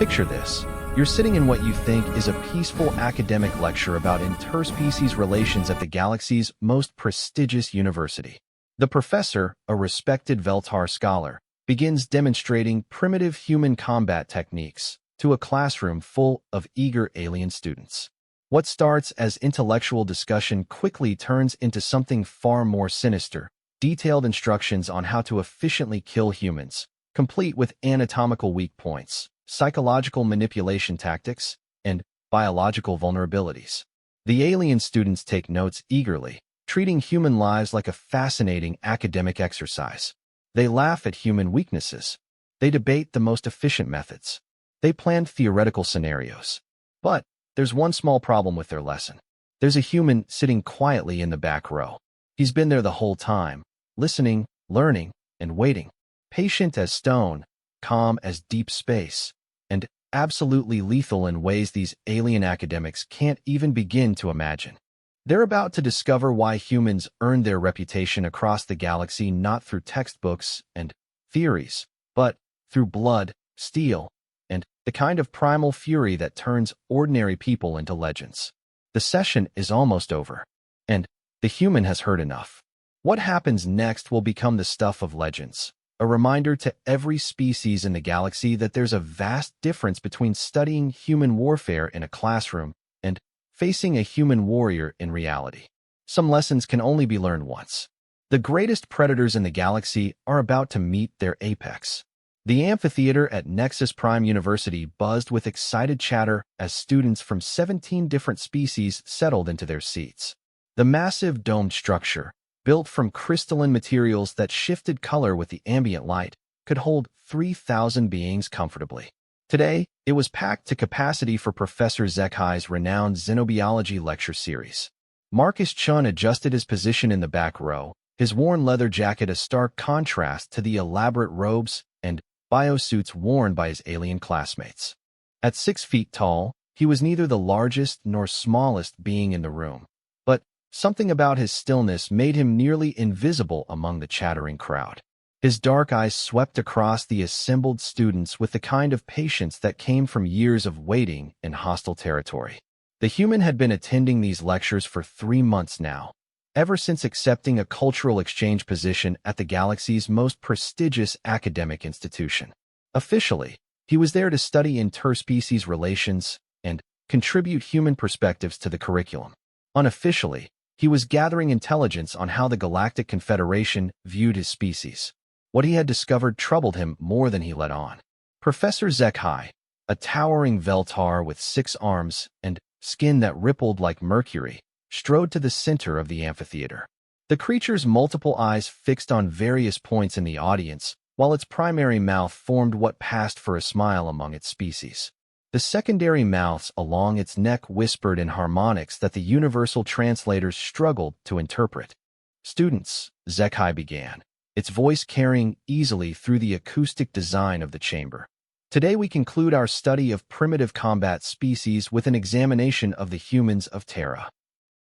Picture this. You're sitting in what you think is a peaceful academic lecture about interspecies relations at the galaxy's most prestigious university. The professor, a respected Veltar scholar, begins demonstrating primitive human combat techniques to a classroom full of eager alien students. What starts as intellectual discussion quickly turns into something far more sinister: detailed instructions on how to efficiently kill humans, complete with anatomical weak points, psychological manipulation tactics, and biological vulnerabilities. The alien students take notes eagerly, treating human lives like a fascinating academic exercise. They laugh at human weaknesses. They debate the most efficient methods. They plan theoretical scenarios. But there's one small problem with their lesson. There's a human sitting quietly in the back row. He's been there the whole time, listening, learning, and waiting. Patient as stone, calm as deep space, and absolutely lethal in ways these alien academics can't even begin to imagine. They're about to discover why humans earned their reputation across the galaxy not through textbooks and theories, but through blood, steel, and the kind of primal fury that turns ordinary people into legends. The session is almost over, and the human has heard enough. What happens next will become the stuff of legends, a reminder to every species in the galaxy that there's a vast difference between studying human warfare in a classroom and facing a human warrior in reality. Some lessons can only be learned once. The greatest predators in the galaxy are about to meet their apex. The amphitheater at Nexus Prime University buzzed with excited chatter as students from 17 different species settled into their seats. The massive domed structure, built from crystalline materials that shifted color with the ambient light, could hold 3,000 beings comfortably. Today, it was packed to capacity for Professor Zekhai's renowned xenobiology lecture series. Marcus Chun adjusted his position in the back row, his worn leather jacket a stark contrast to the elaborate robes and biosuits worn by his alien classmates. At 6 feet tall, he was neither the largest nor smallest being in the room, but something about his stillness made him nearly invisible among the chattering crowd. His dark eyes swept across the assembled students with the kind of patience that came from years of waiting in hostile territory. The human had been attending these lectures for 3 months now, ever since accepting a cultural exchange position at the galaxy's most prestigious academic institution. Officially, he was there to study interspecies relations and contribute human perspectives to the curriculum. Unofficially, he was gathering intelligence on how the Galactic Confederation viewed his species. What he had discovered troubled him more than he let on. Professor Zekhai, a towering Veltar with 6 arms and skin that rippled like mercury, strode to the center of the amphitheater. The creature's multiple eyes fixed on various points in the audience, while its primary mouth formed what passed for a smile among its species. The secondary mouths along its neck whispered in harmonics that the universal translators struggled to interpret. "Students," Zekhai began, its voice carrying easily through the acoustic design of the chamber. "Today we conclude our study of primitive combat species with an examination of the humans of Terra."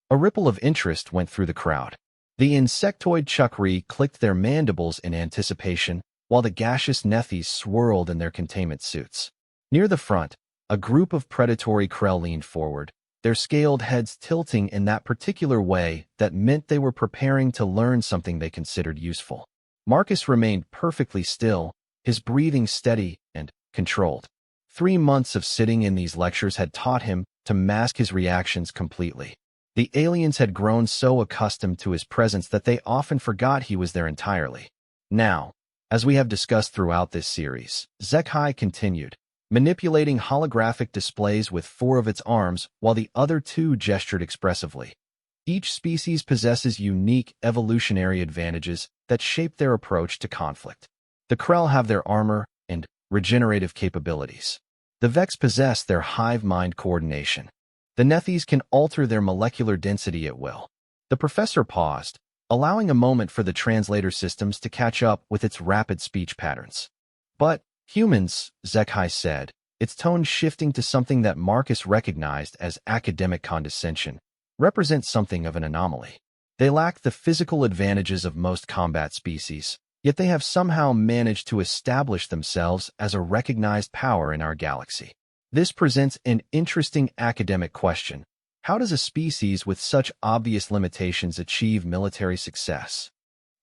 A ripple of interest went through the crowd. The insectoid chukri clicked their mandibles in anticipation, while the gaseous Nethys swirled in their containment suits. Near the front, a group of predatory Krell leaned forward, their scaled heads tilting in that particular way that meant they were preparing to learn something they considered useful. Marcus remained perfectly still, his breathing steady and controlled. 3 months of sitting in these lectures had taught him to mask his reactions completely. The aliens had grown so accustomed to his presence that they often forgot he was there entirely. Now, as we have discussed throughout this series, Zekhai continued, manipulating holographic displays with 4 of its arms while the other 2 gestured expressively. Each species possesses unique evolutionary advantages that shape their approach to conflict. The Krell have their armor and regenerative capabilities. The Vex possess their hive mind coordination. The Nethys can alter their molecular density at will. The professor paused, allowing a moment for the translator systems to catch up with its rapid speech patterns. "But humans," Zekhai said, its tone shifting to something that Marcus recognized as academic condescension, represent something of an anomaly. They lack the physical advantages of most combat species, yet they have somehow managed to establish themselves as a recognized power in our galaxy. This presents an interesting academic question. How does a species with such obvious limitations achieve military success?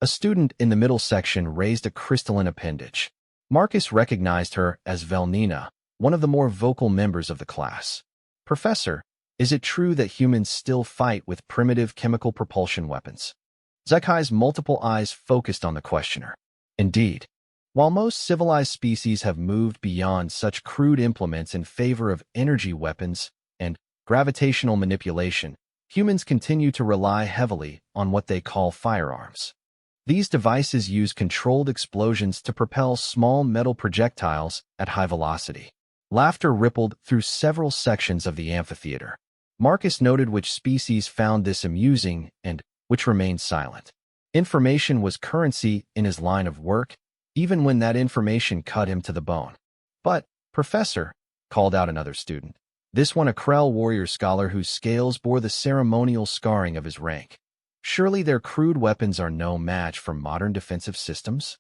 A student in the middle section raised a crystalline appendage. Marcus recognized her as Velnina, one of the more vocal members of the class. Professor, is it true that humans still fight with primitive chemical propulsion weapons? Zekai's multiple eyes focused on the questioner. Indeed. While most civilized species have moved beyond such crude implements in favor of energy weapons and gravitational manipulation, humans continue to rely heavily on what they call firearms. These devices use controlled explosions to propel small metal projectiles at high velocity. Laughter rippled through several sections of the amphitheater. Marcus noted which species found this amusing and which remained silent. Information was currency in his line of work, even when that information cut him to the bone. But, Professor, called out another student, this one a Krell warrior scholar whose scales bore the ceremonial scarring of his rank. Surely their crude weapons are no match for modern defensive systems?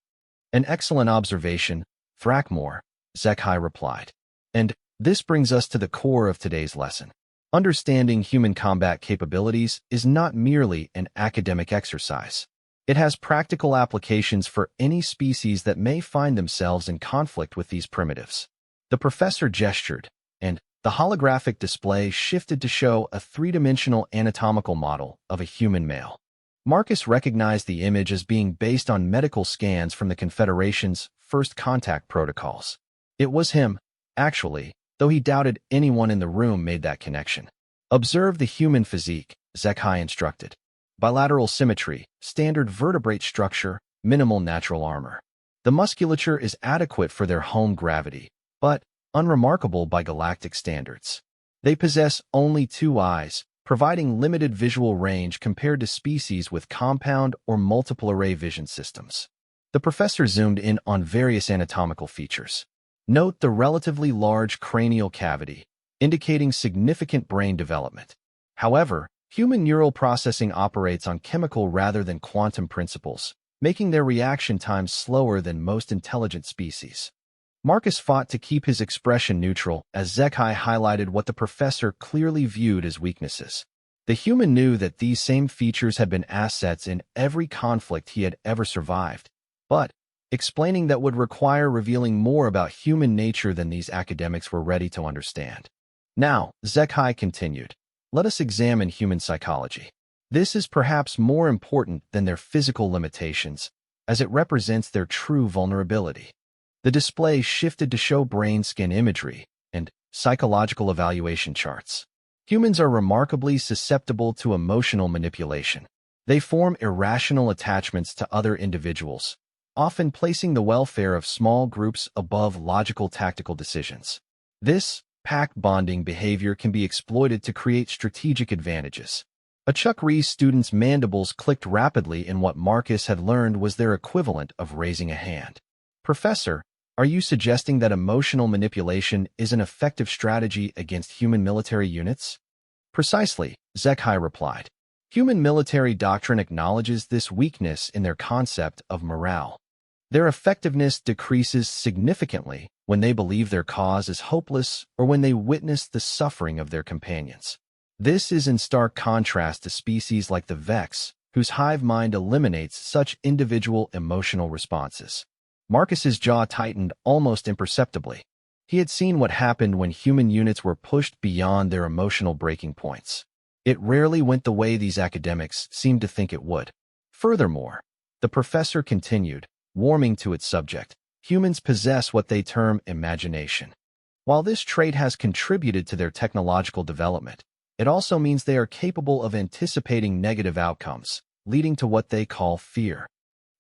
An excellent observation, Thrackmore, Zekai replied. And this brings us to the core of today's lesson. Understanding human combat capabilities is not merely an academic exercise. It has practical applications for any species that may find themselves in conflict with these primitives. The professor gestured, and the holographic display shifted to show a three-dimensional anatomical model of a human male. Marcus recognized the image as being based on medical scans from the Confederation's first contact protocols. It was him, actually, though he doubted anyone in the room made that connection. Observe the human physique, Zekai instructed. Bilateral symmetry, standard vertebrate structure, minimal natural armor. The musculature is adequate for their home gravity, but unremarkable by galactic standards. They possess only 2 eyes, providing limited visual range compared to species with compound or multiple array vision systems. The professor zoomed in on various anatomical features. Note the relatively large cranial cavity, indicating significant brain development. However, human neural processing operates on chemical rather than quantum principles, making their reaction times slower than most intelligent species. Marcus fought to keep his expression neutral as Zekai highlighted what the professor clearly viewed as weaknesses. The human knew that these same features had been assets in every conflict he had ever survived, but explaining that would require revealing more about human nature than these academics were ready to understand. Now, Zekai continued, let us examine human psychology. This is perhaps more important than their physical limitations, as it represents their true vulnerability. The display shifted to show brain-scan imagery and psychological evaluation charts. Humans are remarkably susceptible to emotional manipulation. They form irrational attachments to other individuals, often placing the welfare of small groups above logical tactical decisions. This pack bonding behavior can be exploited to create strategic advantages. A Chuck Reese student's mandibles clicked rapidly in what Marcus had learned was their equivalent of raising a hand. Professor, are you suggesting that emotional manipulation is an effective strategy against human military units? Precisely, Zekai replied. Human military doctrine acknowledges this weakness in their concept of morale. Their effectiveness decreases significantly when they believe their cause is hopeless or when they witness the suffering of their companions. This is in stark contrast to species like the Vex, whose hive mind eliminates such individual emotional responses. Marcus's jaw tightened almost imperceptibly. He had seen what happened when human units were pushed beyond their emotional breaking points. It rarely went the way these academics seemed to think it would. Furthermore, the professor continued, warming to its subject, humans possess what they term imagination. While this trait has contributed to their technological development, it also means they are capable of anticipating negative outcomes, leading to what they call fear.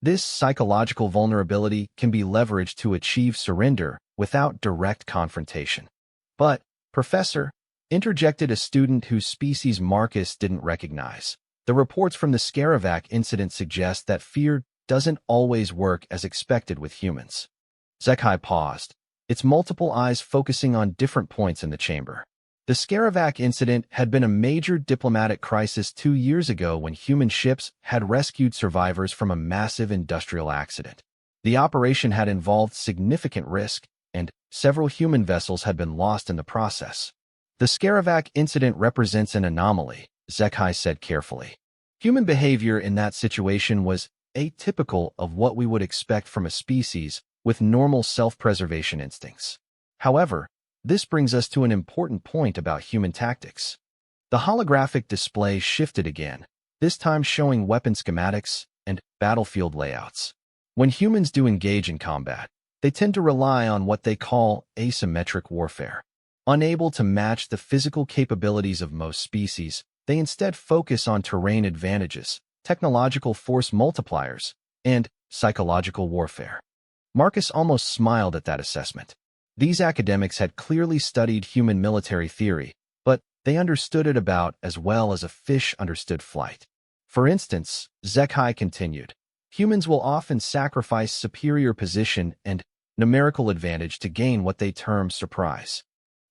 This psychological vulnerability can be leveraged to achieve surrender without direct confrontation. But, Professor, interjected a student whose species Marcus didn't recognize. The reports from the Scaravac incident suggest that fear doesn't always work as expected with humans. Zekai paused, its multiple eyes focusing on different points in the chamber. The Scaravac incident had been a major diplomatic crisis 2 years ago when human ships had rescued survivors from a massive industrial accident. The operation had involved significant risk, and several human vessels had been lost in the process. The Scaravac incident represents an anomaly, Zekai said carefully. Human behavior in that situation was atypical of what we would expect from a species with normal self-preservation instincts. However, this brings us to an important point about human tactics. The holographic display shifted again, this time showing weapon schematics and battlefield layouts. When humans do engage in combat, they tend to rely on what they call asymmetric warfare. Unable to match the physical capabilities of most species, they instead focus on terrain advantages, technological force multipliers, and psychological warfare. Marcus almost smiled at that assessment. These academics had clearly studied human military theory, but they understood it about as well as a fish understood flight. For instance, Zekai continued, humans will often sacrifice superior position and numerical advantage to gain what they term surprise.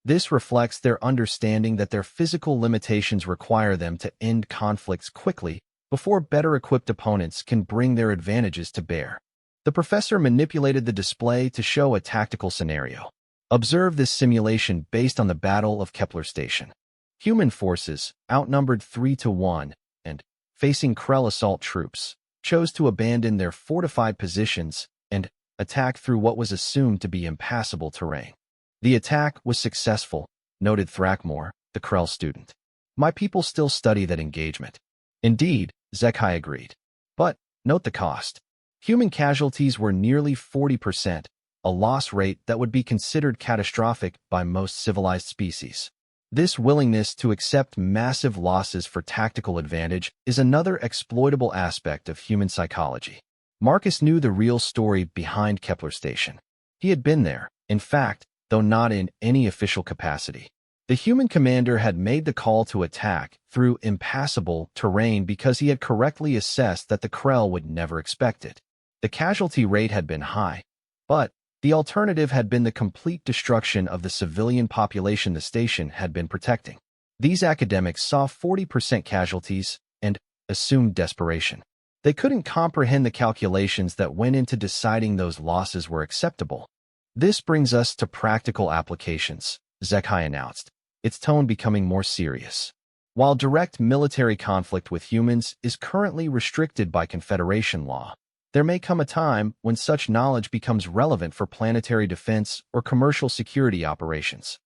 This reflects their understanding that their physical limitations require them to end conflicts quickly before better-equipped opponents can bring their advantages to bear. The professor manipulated the display to show a tactical scenario. Observe this simulation based on the Battle of Kepler Station. Human forces, outnumbered 3-1, and facing Krell assault troops, chose to abandon their fortified positions and attack through what was assumed to be impassable terrain. The attack was successful, noted Thrackmore, the Krell student. My people still study that engagement. Indeed, Zekai agreed. But, note the cost. Human casualties were nearly 40%, a loss rate that would be considered catastrophic by most civilized species. This willingness to accept massive losses for tactical advantage is another exploitable aspect of human psychology. Marcus knew the real story behind Kepler Station. He had been there, in fact, though not in any official capacity. The human commander had made the call to attack through impassable terrain because he had correctly assessed that the Krell would never expect it. The casualty rate had been high, but the alternative had been the complete destruction of the civilian population the station had been protecting. These academics saw 40% casualties and assumed desperation. They couldn't comprehend the calculations that went into deciding those losses were acceptable. This brings us to practical applications, Zekai announced, its tone becoming more serious. While direct military conflict with humans is currently restricted by Confederation law, there may come a time when such knowledge becomes relevant for planetary defense or commercial security operations.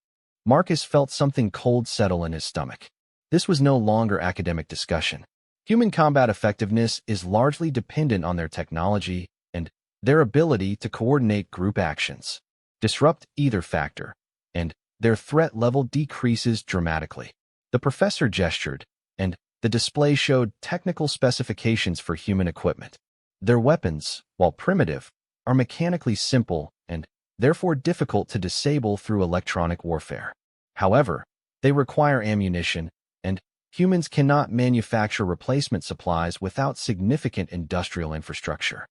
Marcus felt something cold settle in his stomach. This was no longer academic discussion. Human combat effectiveness is largely dependent on their technology and their ability to coordinate group actions. Disrupt either factor, and their threat level decreases dramatically. The professor gestured, and the display showed technical specifications for human equipment. Their weapons, while primitive, are mechanically simple and therefore difficult to disable through electronic warfare. However, they require ammunition, and humans cannot manufacture replacement supplies without significant industrial infrastructure.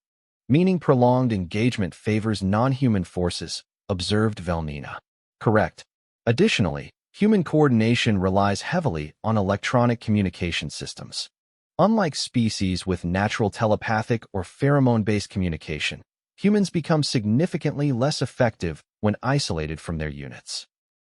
Meaning prolonged engagement favors non-human forces, observed Velnina. Correct. Additionally, human coordination relies heavily on electronic communication systems. Unlike species with natural telepathic or pheromone-based communication, humans become significantly less effective when isolated from their units.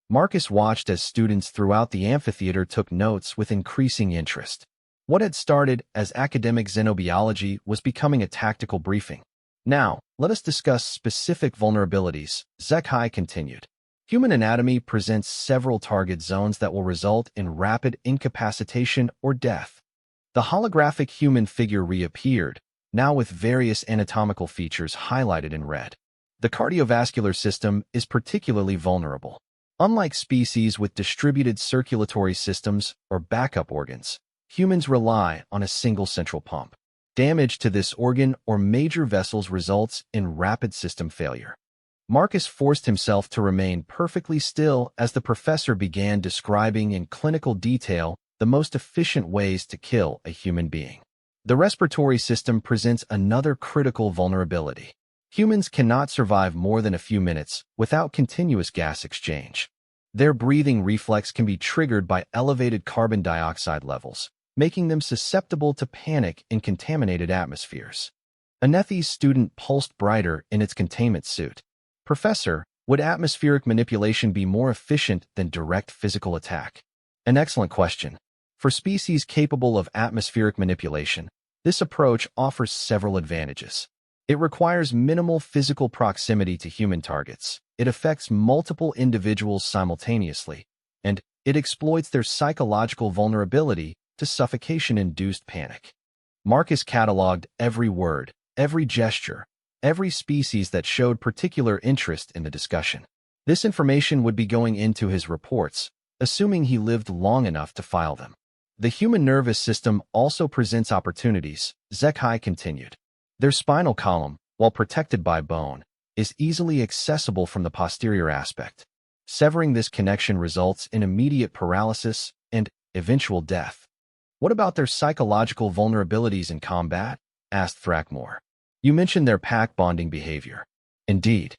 Marcus watched as students throughout the amphitheater took notes with increasing interest. What had started as academic xenobiology was becoming a tactical briefing. Now, let us discuss specific vulnerabilities, Zekai continued. Human anatomy presents several target zones that will result in rapid incapacitation or death. The holographic human figure reappeared, now with various anatomical features highlighted in red. The cardiovascular system is particularly vulnerable. Unlike species with distributed circulatory systems or backup organs, humans rely on a single central pump. Damage to this organ or major vessels results in rapid system failure. Marcus forced himself to remain perfectly still as the professor began describing in clinical detail the most efficient ways to kill a human being. The respiratory system presents another critical vulnerability. Humans cannot survive more than a few minutes without continuous gas exchange. Their breathing reflex can be triggered by elevated carbon dioxide levels, making them susceptible to panic in contaminated atmospheres. Anethi's student pulsed brighter in its containment suit. Professor, would atmospheric manipulation be more efficient than direct physical attack? An excellent question. For species capable of atmospheric manipulation, this approach offers several advantages. It requires minimal physical proximity to human targets. It affects multiple individuals simultaneously, and it exploits their psychological vulnerability to suffocation-induced panic. Marcus cataloged every word, every gesture, every species that showed particular interest in the discussion. This information would be going into his reports, assuming he lived long enough to file them. The human nervous system also presents opportunities, Zekhai continued. Their spinal column, while protected by bone, is easily accessible from the posterior aspect. Severing this connection results in immediate paralysis and eventual death. What about their psychological vulnerabilities in combat? Asked Thrackmore. You mentioned their pack-bonding behavior. Indeed.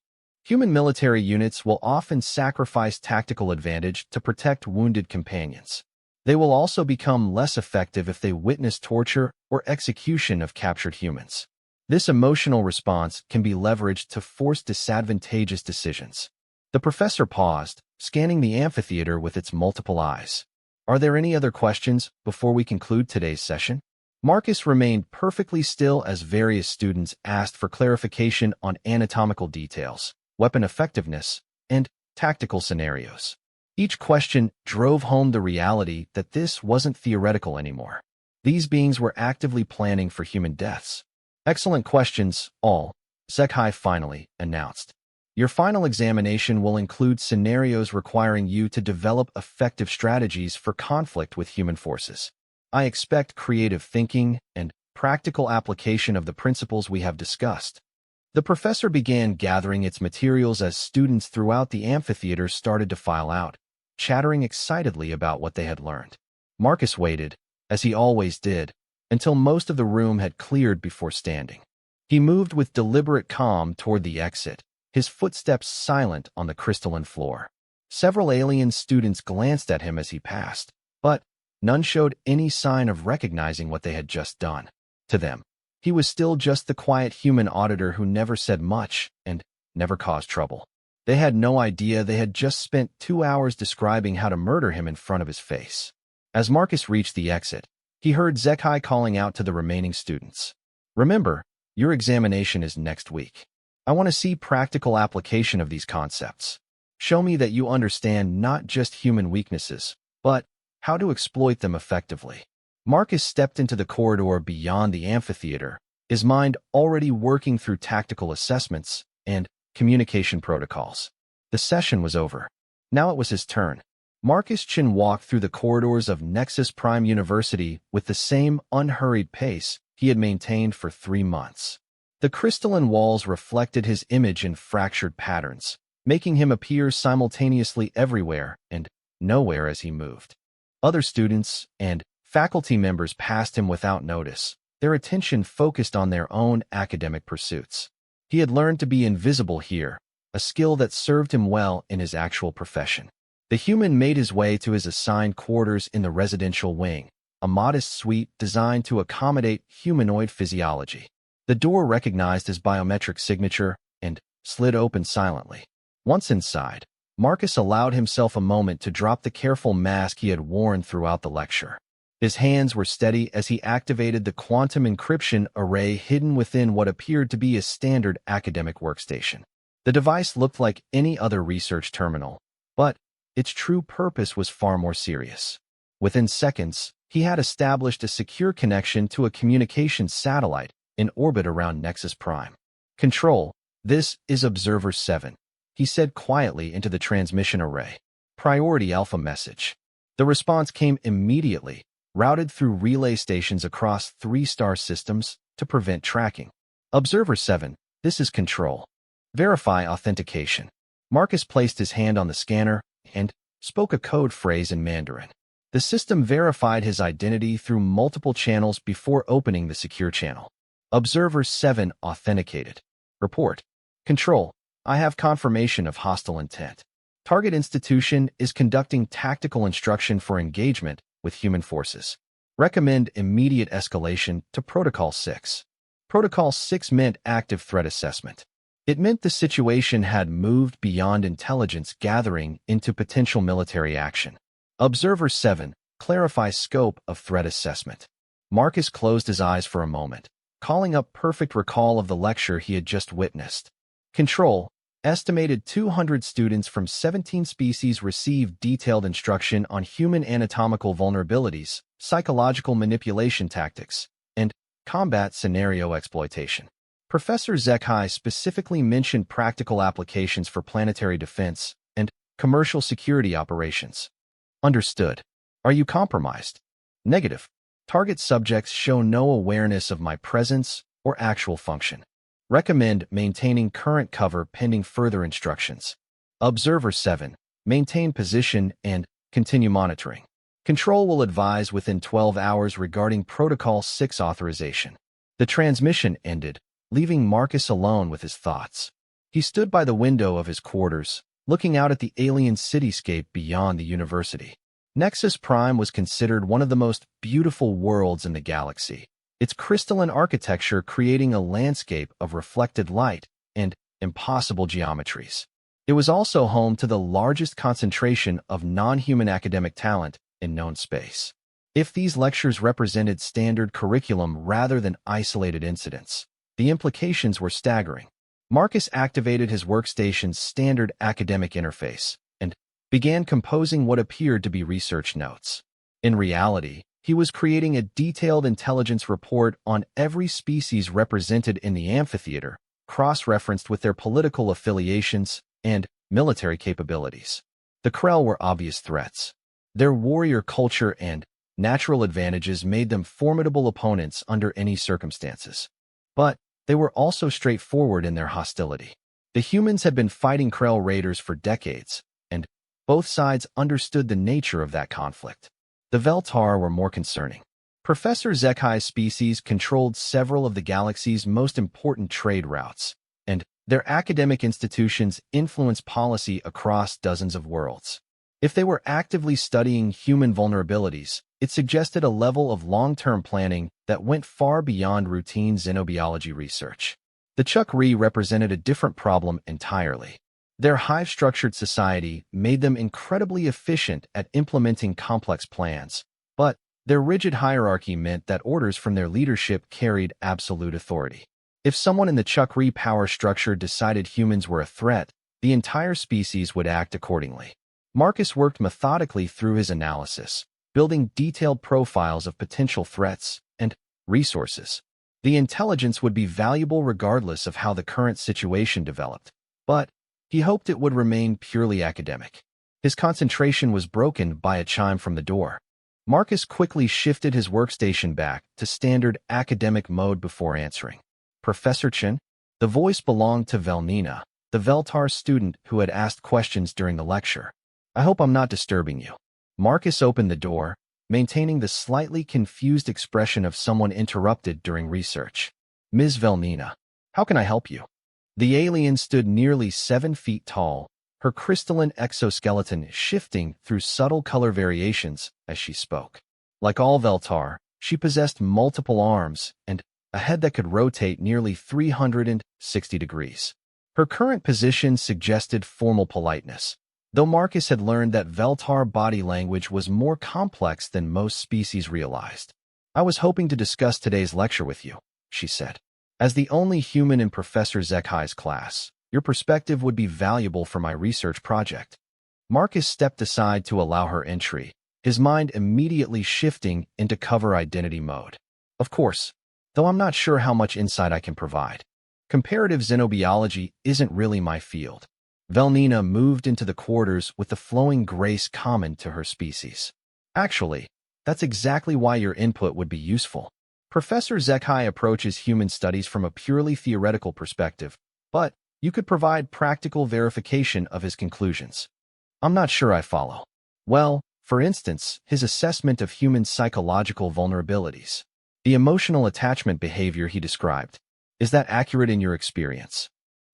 Human military units will often sacrifice tactical advantage to protect wounded companions. They will also become less effective if they witness torture or execution of captured humans. This emotional response can be leveraged to force disadvantageous decisions. The professor paused, scanning the amphitheater with its multiple eyes. Are there any other questions before we conclude today's session? Marcus remained perfectly still as various students asked for clarification on anatomical details, weapon effectiveness, and tactical scenarios. Each question drove home the reality that this wasn't theoretical anymore. These beings were actively planning for human deaths. Excellent questions, all, Zekhai finally announced. Your final examination will include scenarios requiring you to develop effective strategies for conflict with human forces. I expect creative thinking and practical application of the principles we have discussed. The professor began gathering its materials as students throughout the amphitheater started to file out, chattering excitedly about what they had learned. Marcus waited, as he always did, until most of the room had cleared before standing. He moved with deliberate calm toward the exit, his footsteps silent on the crystalline floor. Several alien students glanced at him as he passed, but none showed any sign of recognizing what they had just done. To them, he was still just the quiet human auditor who never said much and never caused trouble. They had no idea they had just spent 2 hours describing how to murder him in front of his face. As Marcus reached the exit, he heard Zekhai calling out to the remaining students. Remember, your examination is next week. I want to see practical application of these concepts. Show me that you understand not just human weaknesses, but how to exploit them effectively. Marcus stepped into the corridor beyond the amphitheater, his mind already working through tactical assessments and communication protocols. The session was over. Now it was his turn. Marcus Chin walked through the corridors of Nexus Prime University with the same unhurried pace he had maintained for 3 months. The crystalline walls reflected his image in fractured patterns, making him appear simultaneously everywhere and nowhere as he moved. Other students and faculty members passed him without notice, their attention focused on their own academic pursuits. He had learned to be invisible here, a skill that served him well in his actual profession. The human made his way to his assigned quarters in the residential wing, a modest suite designed to accommodate humanoid physiology. The door recognized his biometric signature and slid open silently. Once inside, Marcus allowed himself a moment to drop the careful mask he had worn throughout the lecture. His hands were steady as he activated the quantum encryption array hidden within what appeared to be a standard academic workstation. The device looked like any other research terminal, but its true purpose was far more serious. Within seconds, he had established a secure connection to a communications satellite in orbit around Nexus Prime. Control, this is Observer 7, he said quietly into the transmission array. Priority Alpha message. The response came immediately, routed through relay stations across 3 star systems to prevent tracking. Observer 7, this is Control. Verify authentication. Marcus placed his hand on the scanner and spoke a code phrase in Mandarin. The system verified his identity through multiple channels before opening the secure channel. Observer 7 authenticated. Report. Control, I have confirmation of hostile intent. Target institution is conducting tactical instruction for engagement with human forces. Recommend immediate escalation to Protocol 6. Protocol 6 meant active threat assessment. It meant the situation had moved beyond intelligence gathering into potential military action. Observer 7, clarify scope of threat assessment. Marcus closed his eyes for a moment, calling up perfect recall of the lecture he had just witnessed. Control, estimated 200 students from 17 species received detailed instruction on human anatomical vulnerabilities, psychological manipulation tactics, and combat scenario exploitation. Professor Zekai specifically mentioned practical applications for planetary defense and commercial security operations. Understood. Are you compromised? Negative. Target subjects show no awareness of my presence or actual function. Recommend maintaining current cover pending further instructions. Observer 7, maintain position and continue monitoring. Control will advise within 12 hours regarding Protocol 6 authorization. The transmission ended, leaving Marcus alone with his thoughts. He stood by the window of his quarters, looking out at the alien cityscape beyond the university. Nexus Prime was considered one of the most beautiful worlds in the galaxy, its crystalline architecture creating a landscape of reflected light and impossible geometries. It was also home to the largest concentration of non-human academic talent in known space. If these lectures represented standard curriculum rather than isolated incidents, the implications were staggering. Marcus activated his workstation's standard academic interface and began composing what appeared to be research notes. In reality, he was creating a detailed intelligence report on every species represented in the amphitheater, cross-referenced with their political affiliations and military capabilities. The Krell were obvious threats. Their warrior culture and natural advantages made them formidable opponents under any circumstances. But they were also straightforward in their hostility. The humans had been fighting Krell raiders for decades, and both sides understood the nature of that conflict. The Veltar were more concerning. Professor Zekai's species controlled several of the galaxy's most important trade routes, and their academic institutions influenced policy across dozens of worlds. If they were actively studying human vulnerabilities, it suggested a level of long-term planning that went far beyond routine xenobiology research. The Chukri represented a different problem entirely. Their hive-structured society made them incredibly efficient at implementing complex plans, but their rigid hierarchy meant that orders from their leadership carried absolute authority. If someone in the Chukri power structure decided humans were a threat, the entire species would act accordingly. Marcus worked methodically through his analysis, building detailed profiles of potential threats and resources. The intelligence would be valuable regardless of how the current situation developed, but he hoped it would remain purely academic. His concentration was broken by a chime from the door. Marcus quickly shifted his workstation back to standard academic mode before answering. Professor Chen? The voice belonged to Velnina, the Veltar student who had asked questions during the lecture. I hope I'm not disturbing you. Marcus opened the door, maintaining the slightly confused expression of someone interrupted during research. Ms. Velnina, how can I help you? The alien stood nearly 7 feet tall, her crystalline exoskeleton shifting through subtle color variations as she spoke. Like all Veltar, she possessed multiple arms and a head that could rotate nearly 360 degrees. Her current position suggested formal politeness, though Marcus had learned that Veltar body language was more complex than most species realized. I was hoping to discuss today's lecture with you, she said. As the only human in Professor Zekai's class, your perspective would be valuable for my research project. Marcus stepped aside to allow her entry, his mind immediately shifting into cover identity mode. Of course, though I'm not sure how much insight I can provide. Comparative xenobiology isn't really my field. Velnina moved into the quarters with the flowing grace common to her species. Actually, that's exactly why your input would be useful. Professor Zekai approaches human studies from a purely theoretical perspective, but you could provide practical verification of his conclusions. I'm not sure I follow. Well, for instance, his assessment of human psychological vulnerabilities. The emotional attachment behavior he described. Is that accurate in your experience?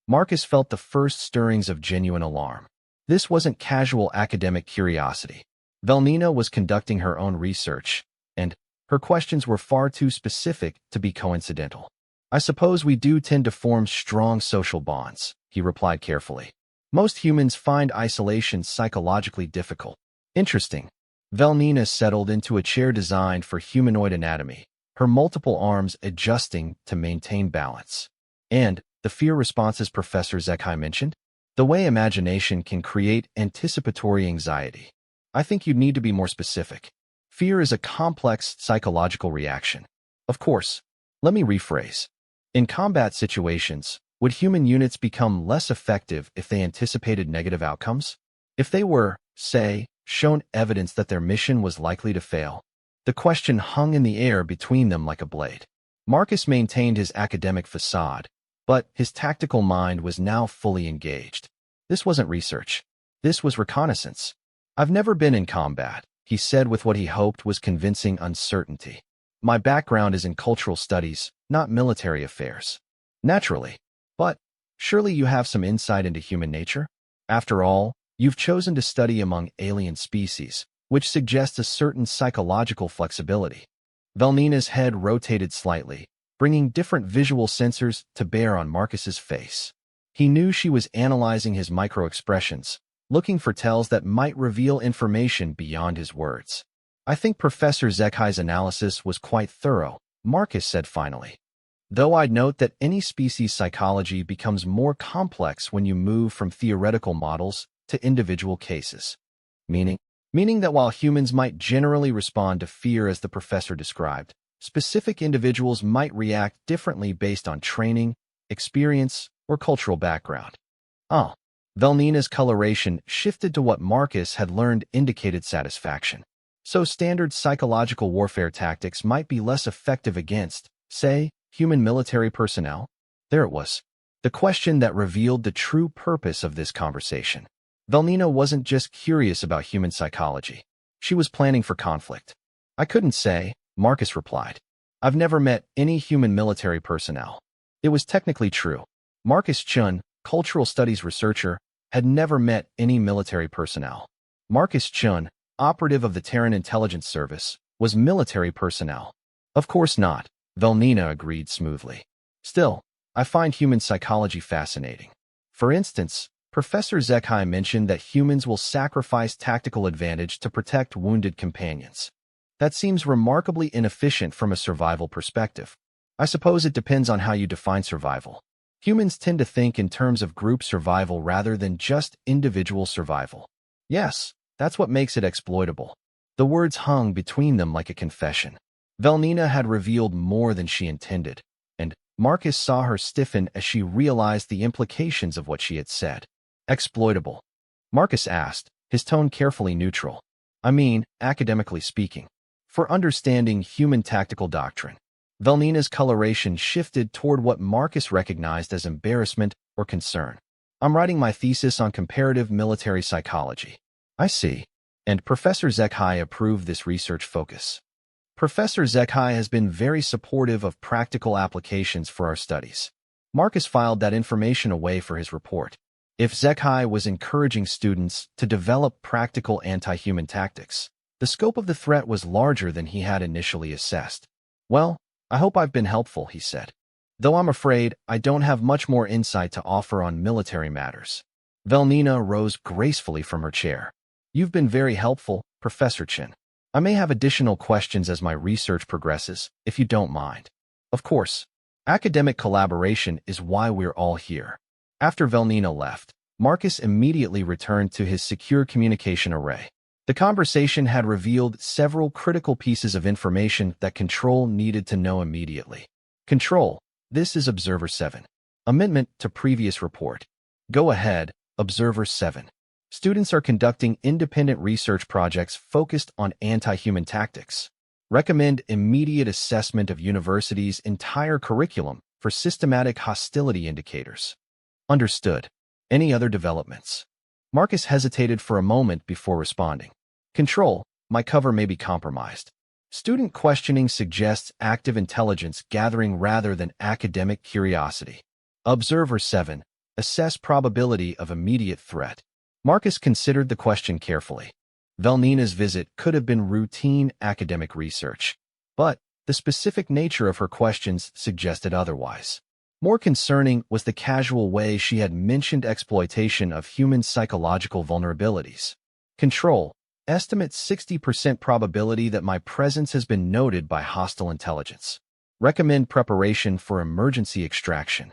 Marcus felt the first stirrings of genuine alarm. This wasn't casual academic curiosity. Velnina was conducting her own research, and her questions were far too specific to be coincidental. I suppose we do tend to form strong social bonds, he replied carefully. Most humans find isolation psychologically difficult. Interesting. Valnina settled into a chair designed for humanoid anatomy, her multiple arms adjusting to maintain balance. And the fear responses Professor Zekai mentioned? The way imagination can create anticipatory anxiety. I think you'd need to be more specific. Fear is a complex psychological reaction. Of course, let me rephrase. In combat situations, would human units become less effective if they anticipated negative outcomes? If they were, say, shown evidence that their mission was likely to fail? The question hung in the air between them like a blade. Marcus maintained his academic facade, but his tactical mind was now fully engaged. This wasn't research. This was reconnaissance. I've never been in combat, he said with what he hoped was convincing uncertainty. My background is in cultural studies, not military affairs. Naturally. But surely you have some insight into human nature? After all, you've chosen to study among alien species, which suggests a certain psychological flexibility. Valnina's head rotated slightly, bringing different visual sensors to bear on Marcus's face. He knew she was analyzing his micro-expressions, looking for tells that might reveal information beyond his words. I think Professor Zekai's analysis was quite thorough, Marcus said finally. Though I'd note that any species psychology becomes more complex when you move from theoretical models to individual cases. Meaning that while humans might generally respond to fear as the professor described, specific individuals might react differently based on training, experience, or cultural background. Valnina's coloration shifted to what Marcus had learned indicated satisfaction. So standard psychological warfare tactics might be less effective against, say, human military personnel? There it was. The question that revealed the true purpose of this conversation. Valnina wasn't just curious about human psychology. She was planning for conflict. I couldn't say, Marcus replied. I've never met any human military personnel. It was technically true. Marcus Chun, cultural studies researcher, had never met any military personnel. Marcus Chun, operative of the Terran Intelligence Service, was military personnel. Of course not, Valnina agreed smoothly. Still, I find human psychology fascinating. For instance, Professor Zekai mentioned that humans will sacrifice tactical advantage to protect wounded companions. That seems remarkably inefficient from a survival perspective. I suppose it depends on how you define survival. Humans tend to think in terms of group survival rather than just individual survival. Yes, that's what makes it exploitable. The words hung between them like a confession. Valnina had revealed more than she intended, and Marcus saw her stiffen as she realized the implications of what she had said. Exploitable? Marcus asked, his tone carefully neutral. I mean, academically speaking. For understanding human tactical doctrine. Valnina's coloration shifted toward what Marcus recognized as embarrassment or concern. I'm writing my thesis on comparative military psychology. I see. And Professor Zekai approved this research focus. Professor Zekai has been very supportive of practical applications for our studies. Marcus filed that information away for his report. If Zekai was encouraging students to develop practical anti-human tactics, the scope of the threat was larger than he had initially assessed. Well, I hope I've been helpful, he said. Though I'm afraid I don't have much more insight to offer on military matters. Valnina rose gracefully from her chair. You've been very helpful, Professor Chin. I may have additional questions as my research progresses, if you don't mind. Of course, academic collaboration is why we're all here. After Valnina left, Marcus immediately returned to his secure communication array. The conversation had revealed several critical pieces of information that Control needed to know immediately. Control, this is Observer 7. Amendment to previous report. Go ahead, Observer 7. Students are conducting independent research projects focused on anti-human tactics. Recommend immediate assessment of university's entire curriculum for systematic hostility indicators. Understood. Any other developments? Marcus hesitated for a moment before responding. Control, my cover may be compromised. Student questioning suggests active intelligence gathering rather than academic curiosity. Observer 7. Assess probability of immediate threat. Marcus considered the question carefully. Valnina's visit could have been routine academic research, but the specific nature of her questions suggested otherwise. More concerning was the casual way she had mentioned exploitation of human psychological vulnerabilities. Control. Estimate 60% probability that my presence has been noted by hostile intelligence. Recommend preparation for emergency extraction.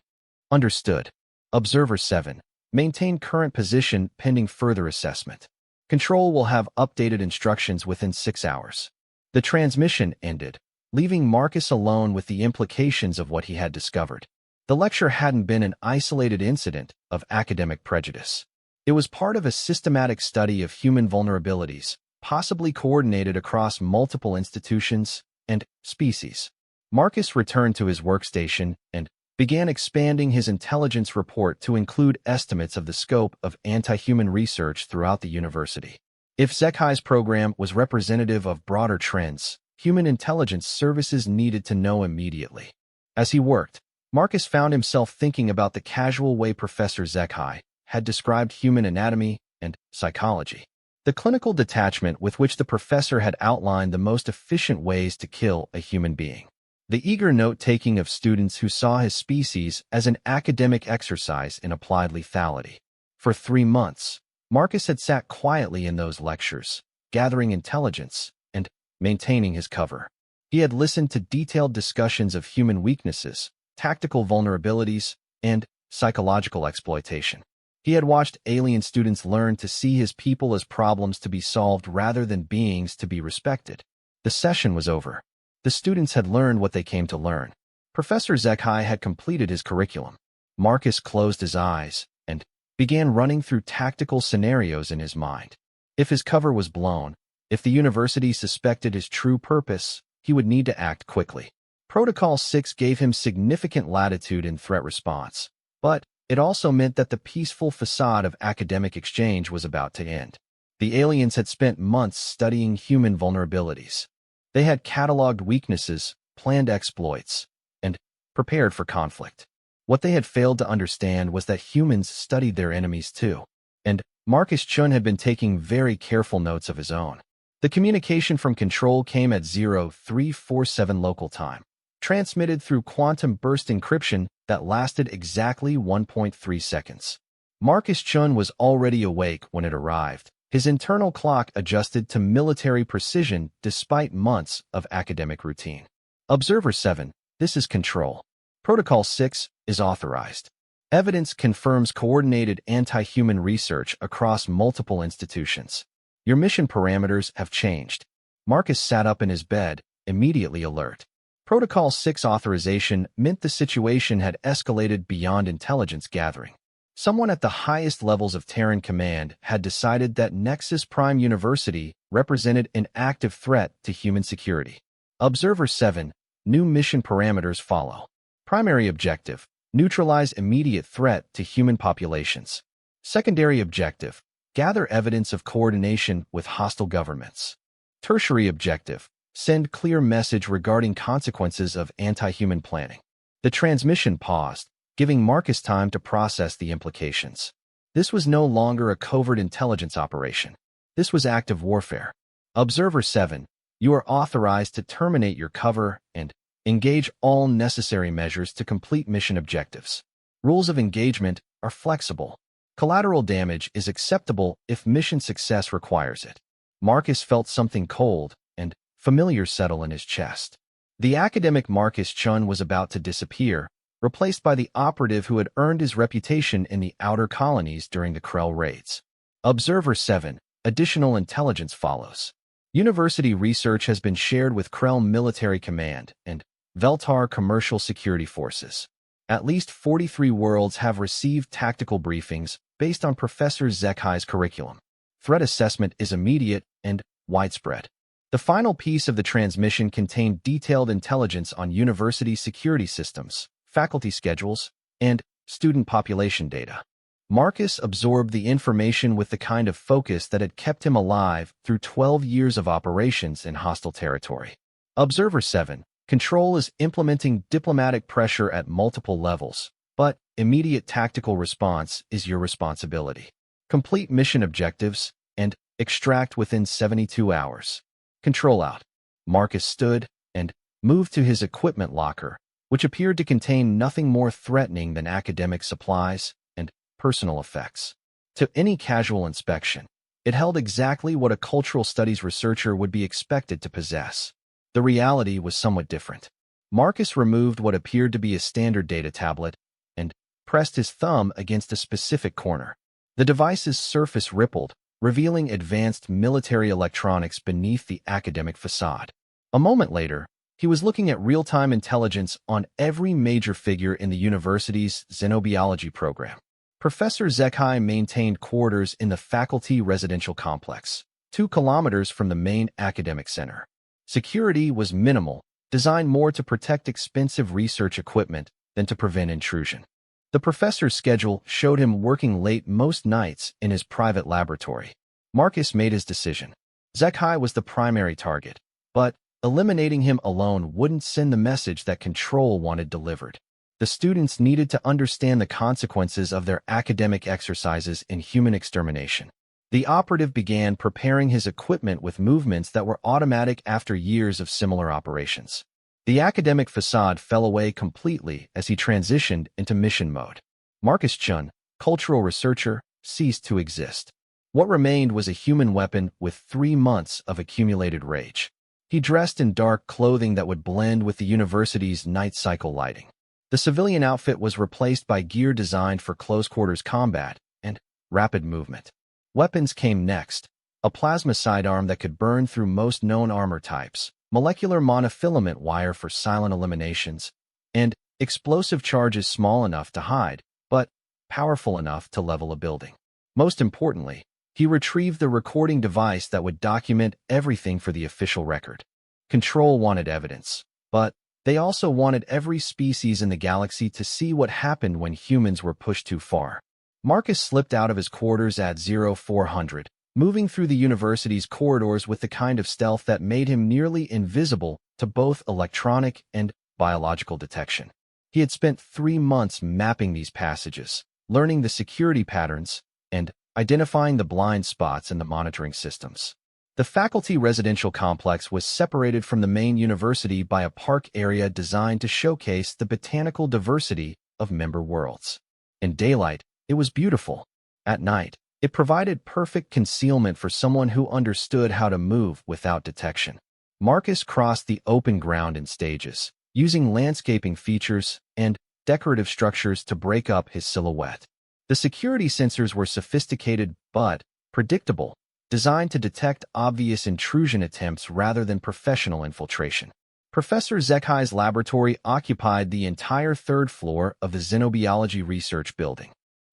Understood. Observer 7. Maintain current position pending further assessment. Control will have updated instructions within 6 hours. The transmission ended, leaving Marcus alone with the implications of what he had discovered. The lecture hadn't been an isolated incident of academic prejudice. It was part of a systematic study of human vulnerabilities, possibly coordinated across multiple institutions and species. Marcus returned to his workstation and began expanding his intelligence report to include estimates of the scope of anti-human research throughout the university. If Zekhai's program was representative of broader trends, human intelligence services needed to know immediately. As he worked, Marcus found himself thinking about the casual way Professor Zekhai had described human anatomy and psychology. The clinical detachment with which the professor had outlined the most efficient ways to kill a human being. The eager note-taking of students who saw his species as an academic exercise in applied lethality. For 3 months, Marcus had sat quietly in those lectures, gathering intelligence and maintaining his cover. He had listened to detailed discussions of human weaknesses, tactical vulnerabilities, and psychological exploitation. He had watched alien students learn to see his people as problems to be solved rather than beings to be respected. The session was over. The students had learned what they came to learn. Professor Zekhai had completed his curriculum. Marcus closed his eyes and began running through tactical scenarios in his mind. If his cover was blown, if the university suspected his true purpose, he would need to act quickly. Protocol 6 gave him significant latitude in threat response, but it also meant that the peaceful facade of academic exchange was about to end. The aliens had spent months studying human vulnerabilities. They had cataloged weaknesses, planned exploits, and prepared for conflict. What they had failed to understand was that humans studied their enemies too, and Marcus Chun had been taking very careful notes of his own. The communication from Control came at 0347 local time, transmitted through quantum burst encryption that lasted exactly 1.3 seconds. Marcus Chun was already awake when it arrived. His internal clock adjusted to military precision despite months of academic routine. Observer 7, this is Control. Protocol 6 is authorized. Evidence confirms coordinated anti-human research across multiple institutions. Your mission parameters have changed. Marcus sat up in his bed, immediately alert. Protocol 6 authorization meant the situation had escalated beyond intelligence gathering. Someone at the highest levels of Terran Command had decided that Nexus Prime University represented an active threat to human security. Observer 7, new mission parameters follow. Primary objective, neutralize immediate threat to human populations. Secondary objective, gather evidence of coordination with hostile governments. Tertiary objective, send clear message regarding consequences of anti-human planning. The transmission paused, giving Marcus time to process the implications. This was no longer a covert intelligence operation. This was active warfare. Observer 7, you are authorized to terminate your cover and engage all necessary measures to complete mission objectives. Rules of engagement are flexible. Collateral damage is acceptable if mission success requires it. Marcus felt something cold and familiar settle in his chest. The academic Marcus Chun was about to disappear, replaced by the operative who had earned his reputation in the outer colonies during the Krell raids. Observer 7, additional intelligence follows. University research has been shared with Krell Military Command and Veltar Commercial Security Forces. At least 43 worlds have received tactical briefings based on Professor Zekhai's curriculum. Threat assessment is immediate and widespread. The final piece of the transmission contained detailed intelligence on university security systems, faculty schedules, and student population data. Marcus absorbed the information with the kind of focus that had kept him alive through 12 years of operations in hostile territory. Observer 7, Control is implementing diplomatic pressure at multiple levels, but immediate tactical response is your responsibility. Complete mission objectives and extract within 72 hours. Control out. Marcus stood and moved to his equipment locker, which appeared to contain nothing more threatening than academic supplies and personal effects. To any casual inspection, it held exactly what a cultural studies researcher would be expected to possess. The reality was somewhat different. Marcus removed what appeared to be a standard data tablet and pressed his thumb against a specific corner. The device's surface rippled, revealing advanced military electronics beneath the academic facade. A moment later, he was looking at real-time intelligence on every major figure in the university's xenobiology program. Professor Zekai maintained quarters in the faculty residential complex, 2 kilometers from the main academic center. Security was minimal, designed more to protect expensive research equipment than to prevent intrusion. The professor's schedule showed him working late most nights in his private laboratory. Marcus made his decision. Zekai was the primary target, but eliminating him alone wouldn't send the message that Control wanted delivered. The students needed to understand the consequences of their academic exercises in human extermination. The operative began preparing his equipment with movements that were automatic after years of similar operations. The academic facade fell away completely as he transitioned into mission mode. Marcus Chun, cultural researcher, ceased to exist. What remained was a human weapon with 3 months of accumulated rage. He dressed in dark clothing that would blend with the university's night cycle lighting. The civilian outfit was replaced by gear designed for close-quarters combat and rapid movement. Weapons came next: a plasma sidearm that could burn through most known armor types, molecular monofilament wire for silent eliminations, and explosive charges small enough to hide, but powerful enough to level a building. Most importantly, he retrieved the recording device that would document everything for the official record. Control wanted evidence, but they also wanted every species in the galaxy to see what happened when humans were pushed too far. Marcus slipped out of his quarters at 0400, moving through the university's corridors with the kind of stealth that made him nearly invisible to both electronic and biological detection. He had spent 3 months mapping these passages, learning the security patterns, and identifying the blind spots in the monitoring systems. The faculty residential complex was separated from the main university by a park area designed to showcase the botanical diversity of member worlds. In daylight, it was beautiful. At night, it provided perfect concealment for someone who understood how to move without detection. Marcus crossed the open ground in stages, using landscaping features and decorative structures to break up his silhouette. The security sensors were sophisticated but predictable, designed to detect obvious intrusion attempts rather than professional infiltration. Professor Zekai's laboratory occupied the entire 3rd floor of the xenobiology research building.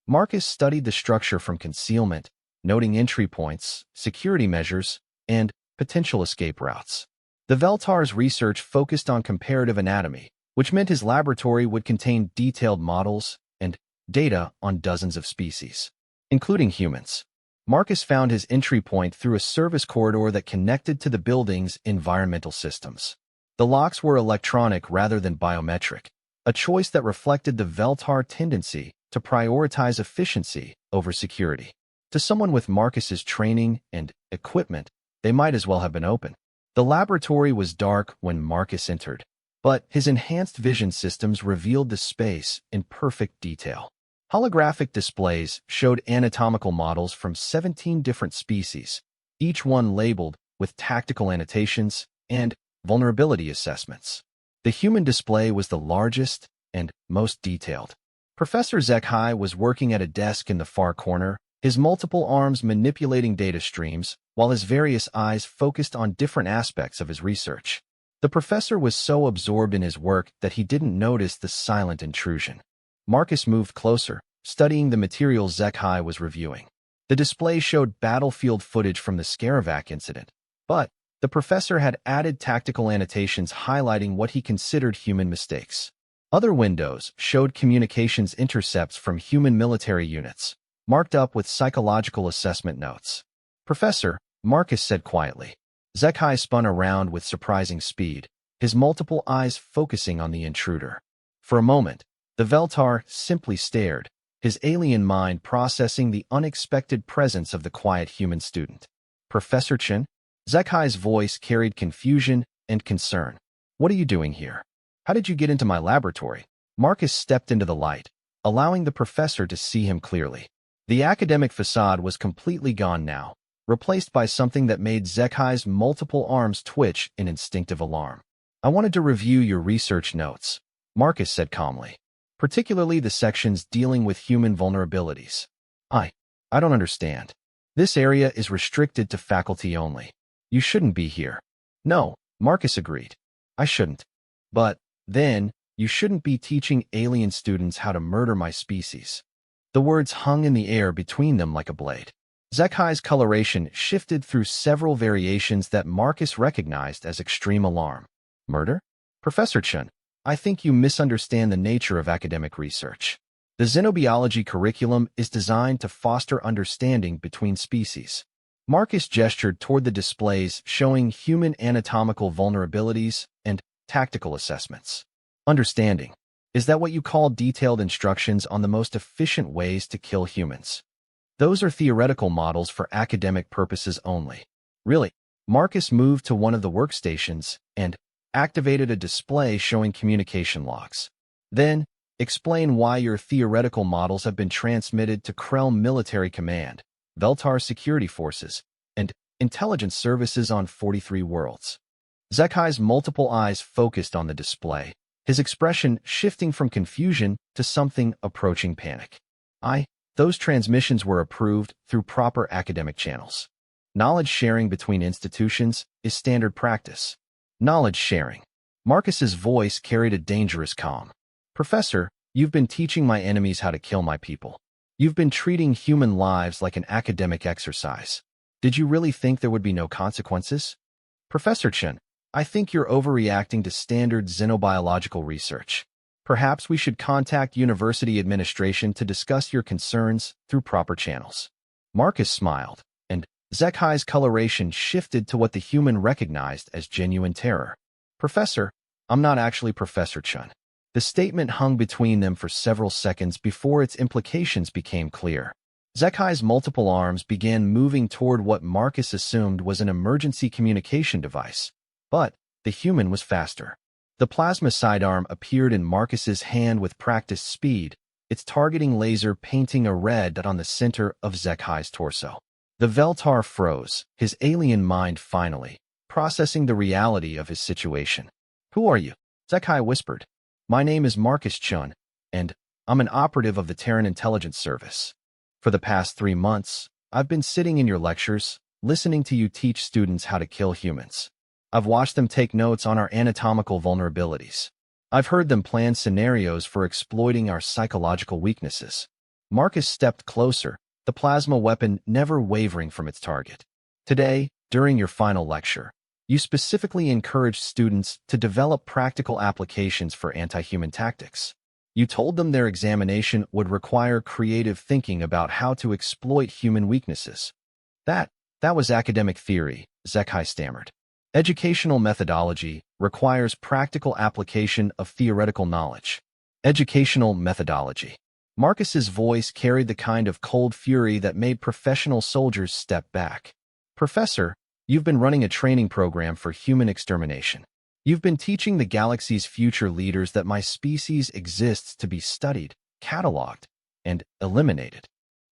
Marcus studied the structure from concealment, noting entry points, security measures, and potential escape routes. The Veltar's research focused on comparative anatomy, which meant his laboratory would contain detailed models and data on dozens of species, including humans. Marcus found his entry point through a service corridor that connected to the building's environmental systems. The locks were electronic rather than biometric, a choice that reflected the Veltar tendency to prioritize efficiency over security. To someone with Marcus's training and equipment, they might as well have been open. The laboratory was dark when Marcus entered, but his enhanced vision systems revealed the space in perfect detail. Holographic displays showed anatomical models from 17 different species, each one labeled with tactical annotations and vulnerability assessments. The human display was the largest and most detailed. Professor Zekai was working at a desk in the far corner, his multiple arms manipulating data streams, while his various eyes focused on different aspects of his research. The professor was so absorbed in his work that he didn't notice the silent intrusion. Marcus moved closer, studying the materials Zekai was reviewing. The display showed battlefield footage from the Scaravac incident, but the professor had added tactical annotations highlighting what he considered human mistakes. Other windows showed communications intercepts from human military units, marked up with psychological assessment notes. "Professor," Marcus said quietly. Zekai spun around with surprising speed, his multiple eyes focusing on the intruder. For a moment, the Veltar simply stared, his alien mind processing the unexpected presence of the quiet human student. "Professor Chen?" Zekai's voice carried confusion and concern. What are you doing here? How did you get into my laboratory? Marcus stepped into the light, allowing the professor to see him clearly. The academic facade was completely gone now, replaced by something that made Zekhai's multiple arms twitch in instinctive alarm. I wanted to review your research notes, Marcus said calmly, particularly the sections dealing with human vulnerabilities. I don't understand. This area is restricted to faculty only. You shouldn't be here. No, Marcus agreed. I shouldn't. But, then, you shouldn't be teaching alien students how to murder my species. The words hung in the air between them like a blade. Zekhai's coloration shifted through several variations that Marcus recognized as extreme alarm. Murder? Professor Chun, I think you misunderstand the nature of academic research. The xenobiology curriculum is designed to foster understanding between species. Marcus gestured toward the displays showing human anatomical vulnerabilities and tactical assessments. Understanding. Is that what you call detailed instructions on the most efficient ways to kill humans? Those are theoretical models for academic purposes only. Really? Marcus moved to one of the workstations and activated a display showing communication logs. Then, explain why your theoretical models have been transmitted to Krell Military Command, Veltar Security Forces, and Intelligence Services on 43 worlds. Zekhai's multiple eyes focused on the display, his expression shifting from confusion to something approaching panic. Those transmissions were approved through proper academic channels. Knowledge sharing between institutions is standard practice. Knowledge sharing. Marcus's voice carried a dangerous calm. Professor, you've been teaching my enemies how to kill my people. You've been treating human lives like an academic exercise. Did you really think there would be no consequences? Professor Chen, I think you're overreacting to standard xenobiological research. Perhaps we should contact university administration to discuss your concerns through proper channels. Marcus smiled, and Zekhai's coloration shifted to what the human recognized as genuine terror. Professor, I'm not actually Professor Chun. The statement hung between them for several seconds before its implications became clear. Zekhai's multiple arms began moving toward what Marcus assumed was an emergency communication device. But the human was faster. The plasma sidearm appeared in Marcus's hand with practiced speed, its targeting laser painting a red dot on the center of Zekhai's torso. The Veltar froze, his alien mind finally processing the reality of his situation. Who are you? Zekhai whispered. My name is Marcus Chun, and I'm an operative of the Terran Intelligence Service. For the past 3 months, I've been sitting in your lectures, listening to you teach students how to kill humans. I've watched them take notes on our anatomical vulnerabilities. I've heard them plan scenarios for exploiting our psychological weaknesses. Marcus stepped closer, the plasma weapon never wavering from its target. Today, during your final lecture, you specifically encouraged students to develop practical applications for anti-human tactics. You told them their examination would require creative thinking about how to exploit human weaknesses. That was academic theory, Zekhai stammered. Educational methodology requires practical application of theoretical knowledge. Educational methodology. Marcus's voice carried the kind of cold fury that made professional soldiers step back. Professor, you've been running a training program for human extermination. You've been teaching the galaxy's future leaders that my species exists to be studied, cataloged, and eliminated.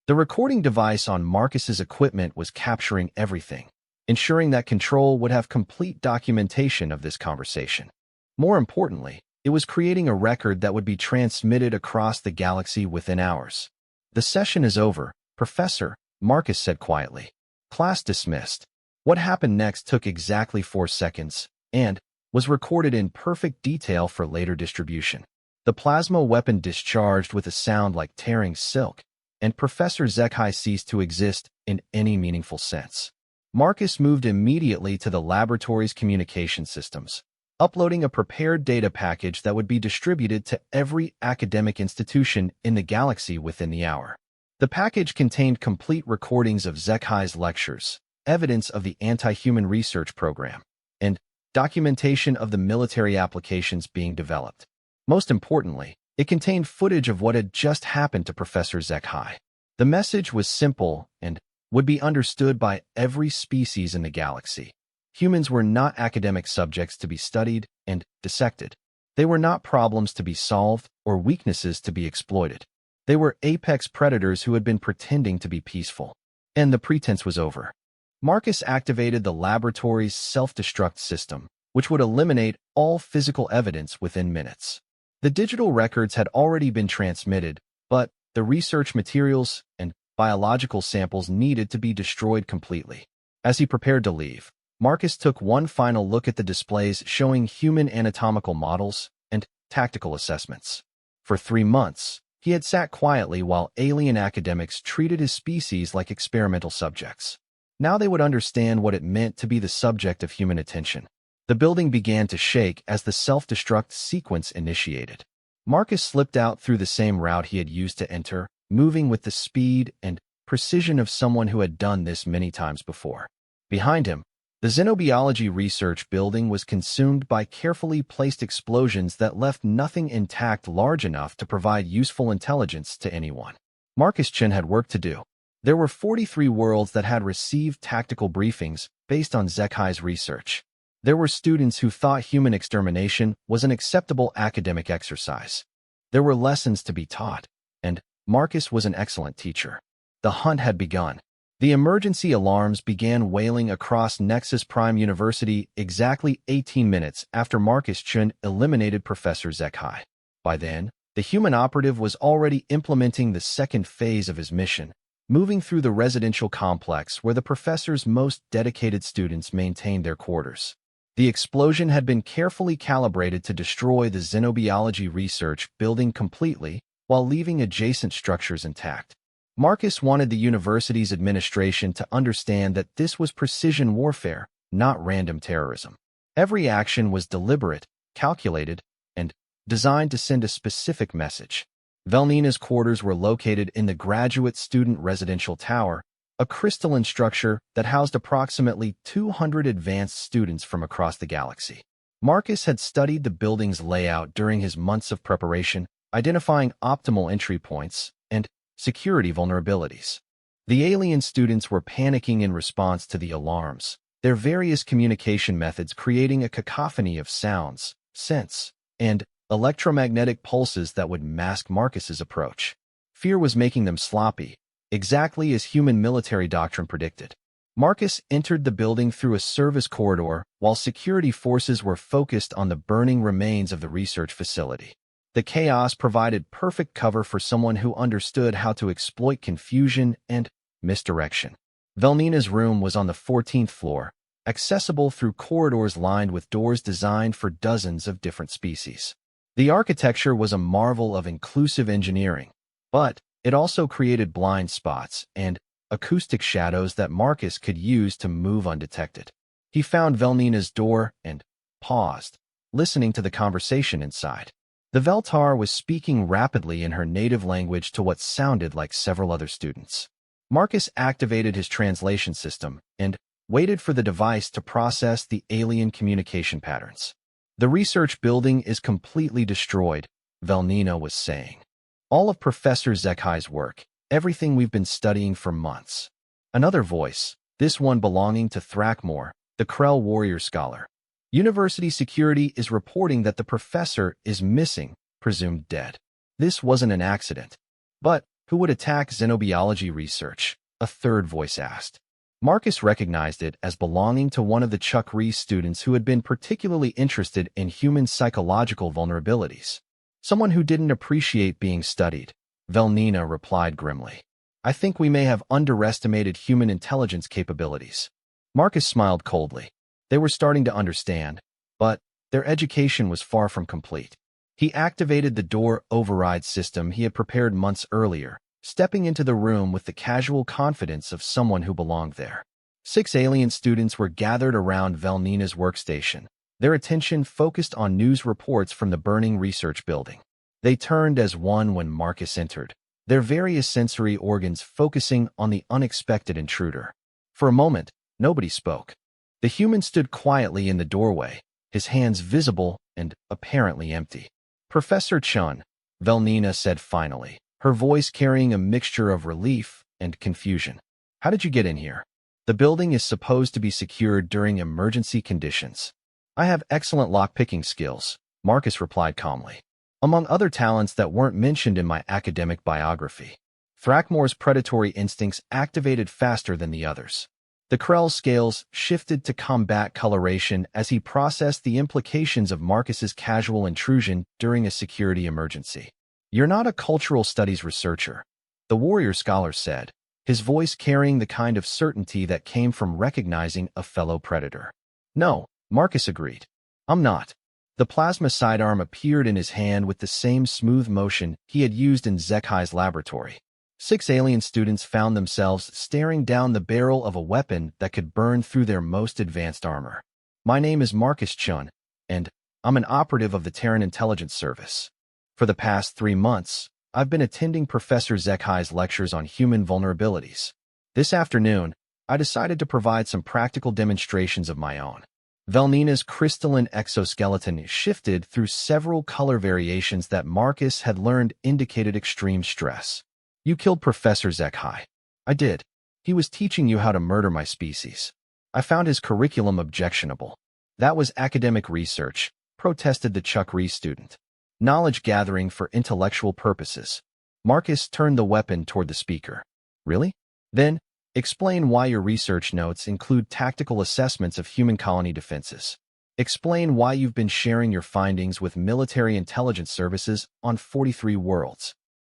The recording device on Marcus's equipment was capturing everything, ensuring that Control would have complete documentation of this conversation. More importantly, it was creating a record that would be transmitted across the galaxy within hours. The session is over, Professor, Marcus said quietly. Class dismissed. What happened next took exactly 4 seconds, and was recorded in perfect detail for later distribution. The plasma weapon discharged with a sound like tearing silk, and Professor Zekhai ceased to exist in any meaningful sense. Marcus moved immediately to the laboratory's communication systems, uploading a prepared data package that would be distributed to every academic institution in the galaxy within the hour. The package contained complete recordings of Zekhai's lectures, evidence of the anti-human research program, and documentation of the military applications being developed. Most importantly, it contained footage of what had just happened to Professor Zekhai. The message was simple and would be understood by every species in the galaxy. Humans were not academic subjects to be studied and dissected. They were not problems to be solved or weaknesses to be exploited. They were apex predators who had been pretending to be peaceful. And the pretense was over. Marcus activated the laboratory's self-destruct system, which would eliminate all physical evidence within minutes. The digital records had already been transmitted, but the research materials and biological samples needed to be destroyed completely. As he prepared to leave, Marcus took one final look at the displays showing human anatomical models and tactical assessments. For 3 months, he had sat quietly while alien academics treated his species like experimental subjects. Now they would understand what it meant to be the subject of human attention. The building began to shake as the self-destruct sequence initiated. Marcus slipped out through the same route he had used to enter, moving with the speed and precision of someone who had done this many times before. Behind him, the xenobiology research building was consumed by carefully placed explosions that left nothing intact large enough to provide useful intelligence to anyone. Marcus Chen had work to do. There were 43 worlds that had received tactical briefings based on Zekhai's research. There were students who thought human extermination was an acceptable academic exercise. There were lessons to be taught, and Marcus was an excellent teacher. The hunt had begun. The emergency alarms began wailing across Nexus Prime University exactly 18 minutes after Marcus Chen eliminated Professor Zekhai. By then, the human operative was already implementing the second phase of his mission, moving through the residential complex where the professor's most dedicated students maintained their quarters. The explosion had been carefully calibrated to destroy the xenobiology research building completely while leaving adjacent structures intact. Marcus wanted the university's administration to understand that this was precision warfare, not random terrorism. Every action was deliberate, calculated, and designed to send a specific message. Velnina's quarters were located in the Graduate Student Residential Tower, a crystalline structure that housed approximately 200 advanced students from across the galaxy. Marcus had studied the building's layout during his months of preparation, identifying optimal entry points and security vulnerabilities. The alien students were panicking in response to the alarms, their various communication methods creating a cacophony of sounds, scents, and electromagnetic pulses that would mask Marcus's approach. Fear was making them sloppy, exactly as human military doctrine predicted. Marcus entered the building through a service corridor while security forces were focused on the burning remains of the research facility. The chaos provided perfect cover for someone who understood how to exploit confusion and misdirection. Velnina's room was on the 14th floor, accessible through corridors lined with doors designed for dozens of different species. The architecture was a marvel of inclusive engineering, but it also created blind spots and acoustic shadows that Marcus could use to move undetected. He found Velnina's door and paused, listening to the conversation inside. The Veltar was speaking rapidly in her native language to what sounded like several other students. Marcus activated his translation system and waited for the device to process the alien communication patterns. "The research building is completely destroyed," Velnina was saying. "All of Professor Zekhai's work, everything we've been studying for months." Another voice, this one belonging to Thrakmor, the Krell warrior scholar. "University security is reporting that the professor is missing, presumed dead." This wasn't an accident. "But who would attack xenobiology research?" a third voice asked. Marcus recognized it as belonging to one of the Chuck Reese students who had been particularly interested in human psychological vulnerabilities. "Someone who didn't appreciate being studied," Velnina replied grimly. "I think we may have underestimated human intelligence capabilities." Marcus smiled coldly. They were starting to understand, but their education was far from complete. He activated the door override system he had prepared months earlier, stepping into the room with the casual confidence of someone who belonged there. 6 alien students were gathered around Velnina's workstation, their attention focused on news reports from the burning research building. They turned as one when Marcus entered, their various sensory organs focusing on the unexpected intruder. For a moment, nobody spoke. The human stood quietly in the doorway, his hands visible and apparently empty. "Professor Chun," Velnina said finally, her voice carrying a mixture of relief and confusion. "How did you get in here?" The building is supposed to be secured during emergency conditions. I have excellent lock-picking skills, Marcus replied calmly. Among other talents that weren't mentioned in my academic biography. Thrackmore's predatory instincts activated faster than the others. The Krell's scales shifted to combat coloration as he processed the implications of Marcus's casual intrusion during a security emergency. You're not a cultural studies researcher, the warrior scholar said, his voice carrying the kind of certainty that came from recognizing a fellow predator. No, Marcus agreed. I'm not. The plasma sidearm appeared in his hand with the same smooth motion he had used in Zekhai's laboratory. 6 alien students found themselves staring down the barrel of a weapon that could burn through their most advanced armor. My name is Marcus Chun, and I'm an operative of the Terran Intelligence Service. For the past 3 months, I've been attending Professor Zekhai's lectures on human vulnerabilities. This afternoon, I decided to provide some practical demonstrations of my own. Velnina's crystalline exoskeleton shifted through several color variations that Marcus had learned indicated extreme stress. You killed Professor Zekhai. I did. He was teaching you how to murder my species. I found his curriculum objectionable. That was academic research, protested the Chuck Reese student. Knowledge gathering for intellectual purposes. Marcus turned the weapon toward the speaker. Really? Then, explain why your research notes include tactical assessments of human colony defenses. Explain why you've been sharing your findings with military intelligence services on 43 worlds.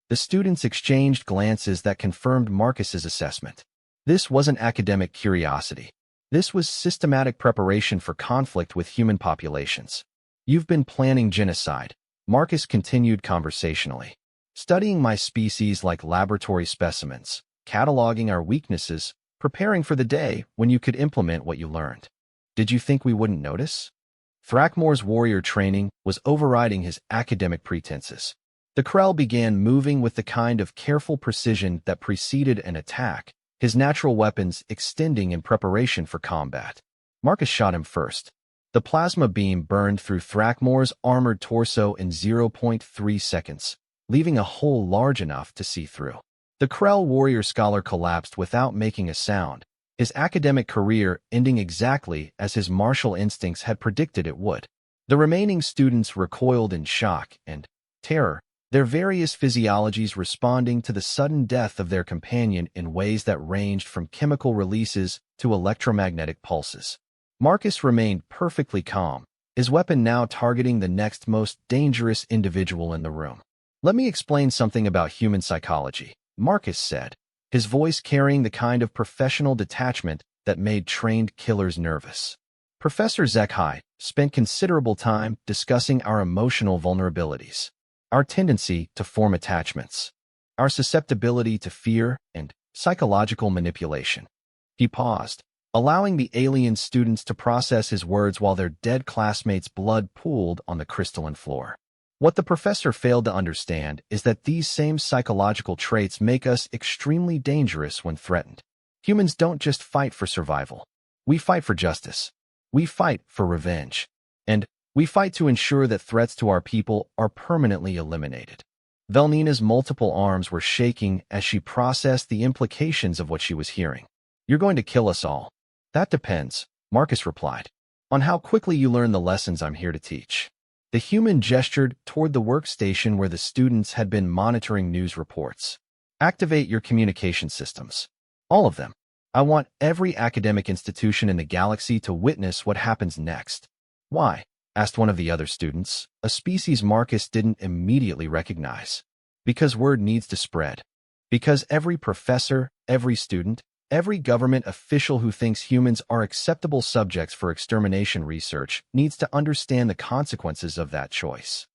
The students exchanged glances that confirmed Marcus's assessment. This wasn't academic curiosity. This was systematic preparation for conflict with human populations. You've been planning genocide, Marcus continued conversationally. Studying my species like laboratory specimens, cataloging our weaknesses, preparing for the day when you could implement what you learned. Did you think we wouldn't notice? Thrackmore's warrior training was overriding his academic pretenses. The Krell began moving with the kind of careful precision that preceded an attack, his natural weapons extending in preparation for combat. Marcus shot him first. The plasma beam burned through Thrackmore's armored torso in 0.3 seconds, leaving a hole large enough to see through. The Krell warrior scholar collapsed without making a sound, his academic career ending exactly as his martial instincts had predicted it would. The remaining students recoiled in shock and terror, their various physiologies responding to the sudden death of their companion in ways that ranged from chemical releases to electromagnetic pulses. Marcus remained perfectly calm, his weapon now targeting the next most dangerous individual in the room. Let me explain something about human psychology, Marcus said, his voice carrying the kind of professional detachment that made trained killers nervous. Professor Zekhai spent considerable time discussing our emotional vulnerabilities. Our tendency to form attachments, our susceptibility to fear and psychological manipulation. He paused, allowing the alien students to process his words while their dead classmates' blood pooled on the crystalline floor. What the professor failed to understand is that these same psychological traits make us extremely dangerous when threatened. Humans don't just fight for survival. We fight for justice. We fight for revenge. And we fight to ensure that threats to our people are permanently eliminated. Velnina's multiple arms were shaking as she processed the implications of what she was hearing. You're going to kill us all. That depends, Marcus replied, on how quickly you learn the lessons I'm here to teach. The human gestured toward the workstation where the students had been monitoring news reports. Activate your communication systems. All of them. I want every academic institution in the galaxy to witness what happens next. Why? Asked one of the other students, a species Marcus didn't immediately recognize. Because word needs to spread. Because every professor, every student, every government official who thinks humans are acceptable subjects for extermination research needs to understand the consequences of that choice.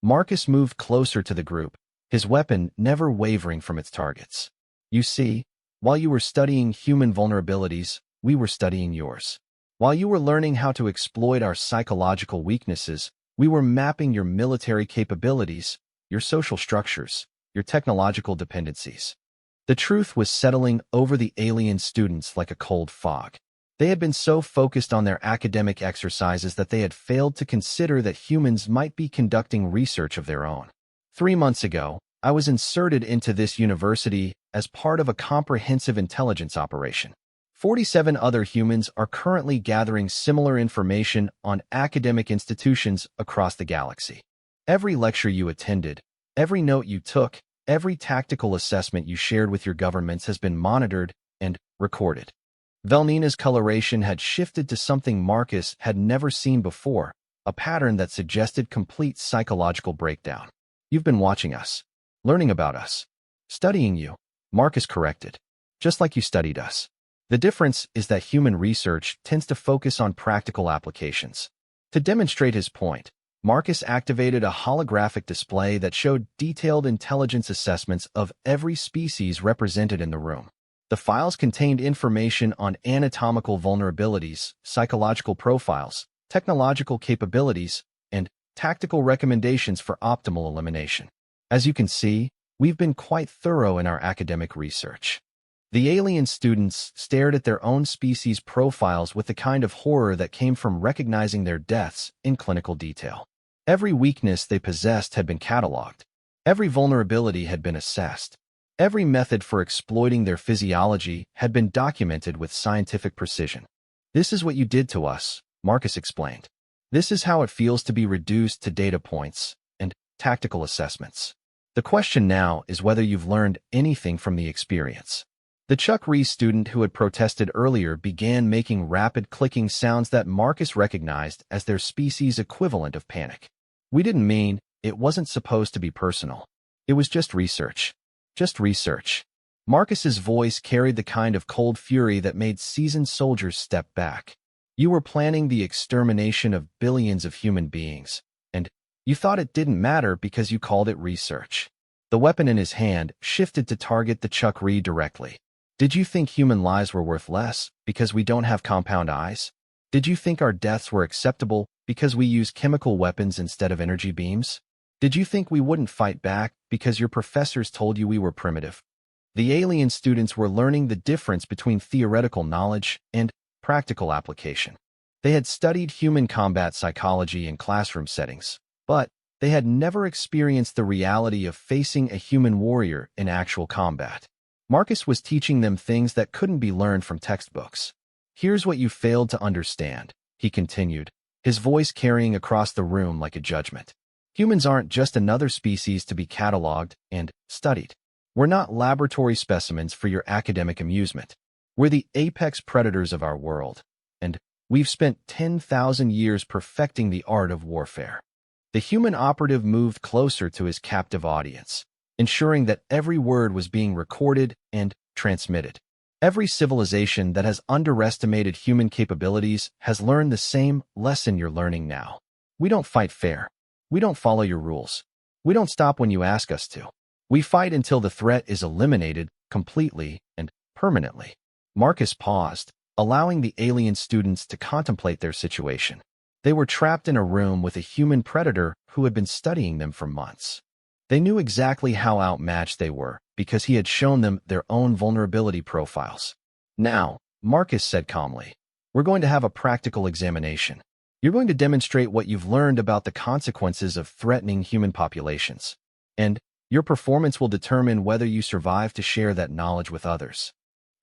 Marcus moved closer to the group, his weapon never wavering from its targets. You see, while you were studying human vulnerabilities, we were studying yours. While you were learning how to exploit our psychological weaknesses, we were mapping your military capabilities, your social structures, your technological dependencies. The truth was settling over the alien students like a cold fog. They had been so focused on their academic exercises that they had failed to consider that humans might be conducting research of their own. 3 months ago, I was inserted into this university as part of a comprehensive intelligence operation. 47 other humans are currently gathering similar information on academic institutions across the galaxy. Every lecture you attended, every note you took, every tactical assessment you shared with your governments has been monitored and recorded. Velnina's coloration had shifted to something Marcus had never seen before, a pattern that suggested complete psychological breakdown. You've been watching us, learning about us, studying you, Marcus corrected, just like you studied us. The difference is that human research tends to focus on practical applications. To demonstrate his point, Marcus activated a holographic display that showed detailed intelligence assessments of every species represented in the room. The files contained information on anatomical vulnerabilities, psychological profiles, technological capabilities, and tactical recommendations for optimal elimination. As you can see, we've been quite thorough in our academic research. The alien students stared at their own species' profiles with the kind of horror that came from recognizing their deaths in clinical detail. Every weakness they possessed had been cataloged. Every vulnerability had been assessed. Every method for exploiting their physiology had been documented with scientific precision. "This is what you did to us," Marcus explained. "This is how it feels to be reduced to data points and tactical assessments. The question now is whether you've learned anything from the experience." The Chuck Reese student who had protested earlier began making rapid clicking sounds that Marcus recognized as their species' equivalent of panic. "We didn't mean, it wasn't supposed to be personal. It was just research. Just research." Marcus's voice carried the kind of cold fury that made seasoned soldiers step back. "You were planning the extermination of billions of human beings, and you thought it didn't matter because you called it research." The weapon in his hand shifted to target the Chuck Reese directly. "Did you think human lives were worth less because we don't have compound eyes? Did you think our deaths were acceptable because we use chemical weapons instead of energy beams? Did you think we wouldn't fight back because your professors told you we were primitive?" The alien students were learning the difference between theoretical knowledge and practical application. They had studied human combat psychology in classroom settings, but they had never experienced the reality of facing a human warrior in actual combat. Marcus was teaching them things that couldn't be learned from textbooks. "Here's what you failed to understand," he continued, his voice carrying across the room like a judgment. "Humans aren't just another species to be cataloged and studied. We're not laboratory specimens for your academic amusement. We're the apex predators of our world, and we've spent 10,000 years perfecting the art of warfare." The human operative moved closer to his captive audience, ensuring that every word was being recorded and transmitted. "Every civilization that has underestimated human capabilities has learned the same lesson you're learning now. We don't fight fair. We don't follow your rules. We don't stop when you ask us to. We fight until the threat is eliminated completely and permanently." Marcus paused, allowing the alien students to contemplate their situation. They were trapped in a room with a human predator who had been studying them for months. They knew exactly how outmatched they were because he had shown them their own vulnerability profiles. "Now," Marcus said calmly, "we're going to have a practical examination. You're going to demonstrate what you've learned about the consequences of threatening human populations, and your performance will determine whether you survive to share that knowledge with others."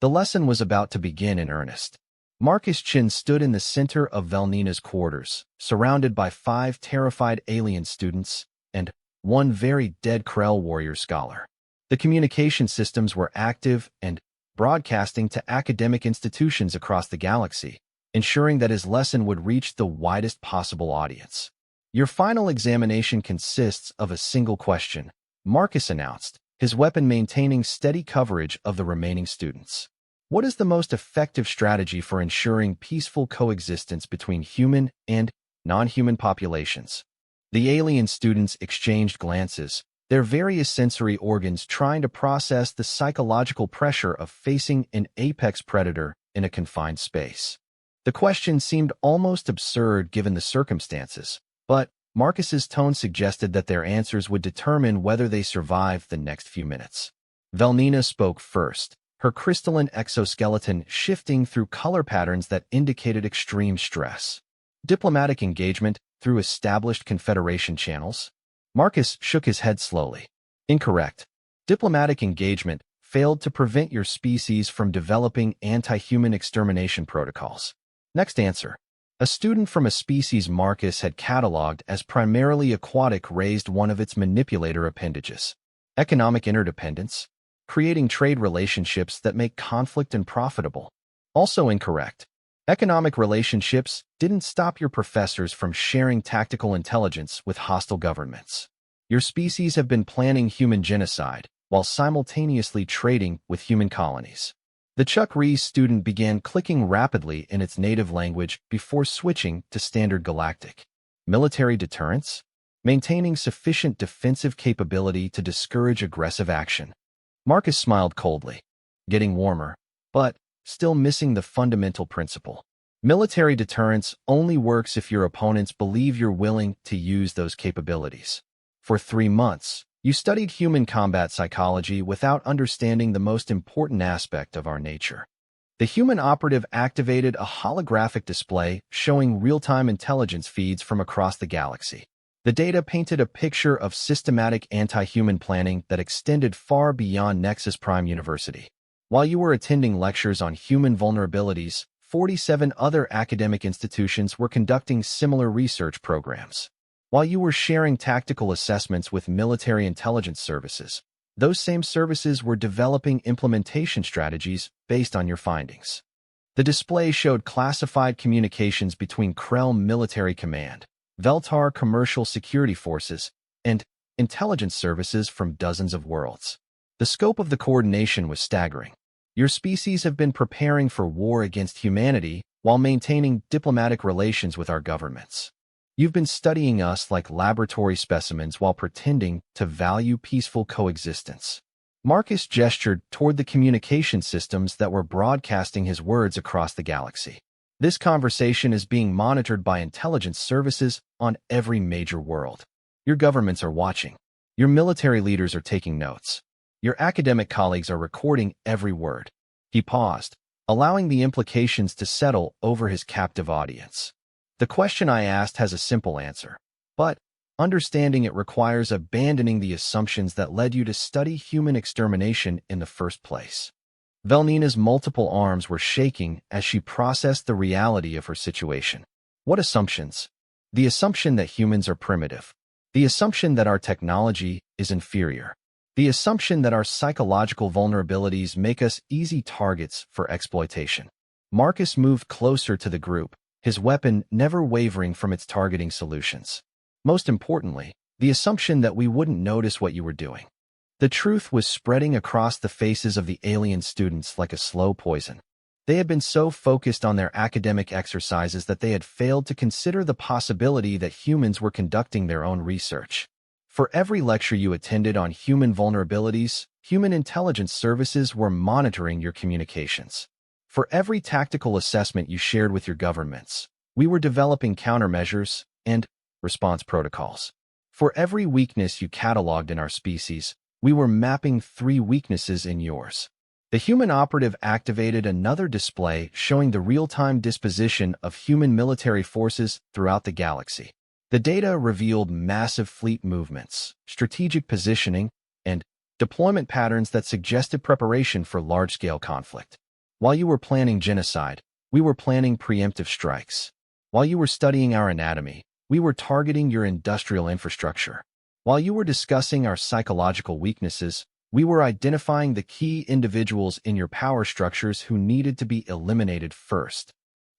The lesson was about to begin in earnest. Marcus Chin stood in the center of Velnina's quarters, surrounded by 5 terrified alien students and one very dead Krell warrior scholar. The communication systems were active and broadcasting to academic institutions across the galaxy, ensuring that his lesson would reach the widest possible audience. "Your final examination consists of a single question," Marcus announced, his weapon maintaining steady coverage of the remaining students. "What is the most effective strategy for ensuring peaceful coexistence between human and non-human populations?" The alien students exchanged glances, their various sensory organs trying to process the psychological pressure of facing an apex predator in a confined space. The question seemed almost absurd given the circumstances, but Marcus's tone suggested that their answers would determine whether they survived the next few minutes. Velnina spoke first, her crystalline exoskeleton shifting through color patterns that indicated extreme stress. "Diplomatic engagement through established Confederation channels?" Marcus shook his head slowly. "Incorrect. Diplomatic engagement failed to prevent your species from developing anti-human extermination protocols? Next answer. A student from a species Marcus had cataloged as primarily aquatic raised one of its manipulator appendages. Economic interdependence, creating trade relationships that make conflict unprofitable. Also incorrect. Economic relationships didn't stop your professors from sharing tactical intelligence with hostile governments. Your species have been planning human genocide while simultaneously trading with human colonies. The Chuck Rees student began clicking rapidly in its native language before switching to standard galactic. Military deterrence? Maintaining sufficient defensive capability to discourage aggressive action. Marcus smiled coldly, getting warmer, but still missing the fundamental principle. Military deterrence only works if your opponents believe you're willing to use those capabilities. For 3 months, you studied human combat psychology without understanding the most important aspect of our nature. The human operative activated a holographic display showing real-time intelligence feeds from across the galaxy. The data painted a picture of systematic anti-human planning that extended far beyond Nexus Prime University. While you were attending lectures on human vulnerabilities, 47 other academic institutions were conducting similar research programs. While you were sharing tactical assessments with military intelligence services, those same services were developing implementation strategies based on your findings. The display showed classified communications between Krell Military Command, Veltar Commercial Security Forces, and intelligence services from dozens of worlds. The scope of the coordination was staggering. Your species have been preparing for war against humanity while maintaining diplomatic relations with our governments. You've been studying us like laboratory specimens while pretending to value peaceful coexistence. Marcus gestured toward the communication systems that were broadcasting his words across the galaxy. This conversation is being monitored by intelligence services on every major world. Your governments are watching. Your military leaders are taking notes. Your academic colleagues are recording every word. He paused, allowing the implications to settle over his captive audience. The question I asked has a simple answer, but understanding it requires abandoning the assumptions that led you to study human extermination in the first place. Velnina's multiple arms were shaking as she processed the reality of her situation. What assumptions? The assumption that humans are primitive. The assumption that our technology is inferior. The assumption that our psychological vulnerabilities make us easy targets for exploitation. Marcus moved closer to the group, his weapon never wavering from its targeting solutions. Most importantly, the assumption that we wouldn't notice what you were doing. The truth was spreading across the faces of the alien students like a slow poison. They had been so focused on their academic exercises that they had failed to consider the possibility that humans were conducting their own research. For every lecture you attended on human vulnerabilities, human intelligence services were monitoring your communications. For every tactical assessment you shared with your governments, we were developing countermeasures and response protocols. For every weakness you cataloged in our species, we were mapping 3 weaknesses in yours. The human operative activated another display showing the real-time disposition of human military forces throughout the galaxy. The data revealed massive fleet movements, strategic positioning, and deployment patterns that suggested preparation for large-scale conflict. While you were planning genocide, we were planning preemptive strikes. While you were studying our anatomy, we were targeting your industrial infrastructure. While you were discussing our psychological weaknesses, we were identifying the key individuals in your power structures who needed to be eliminated first.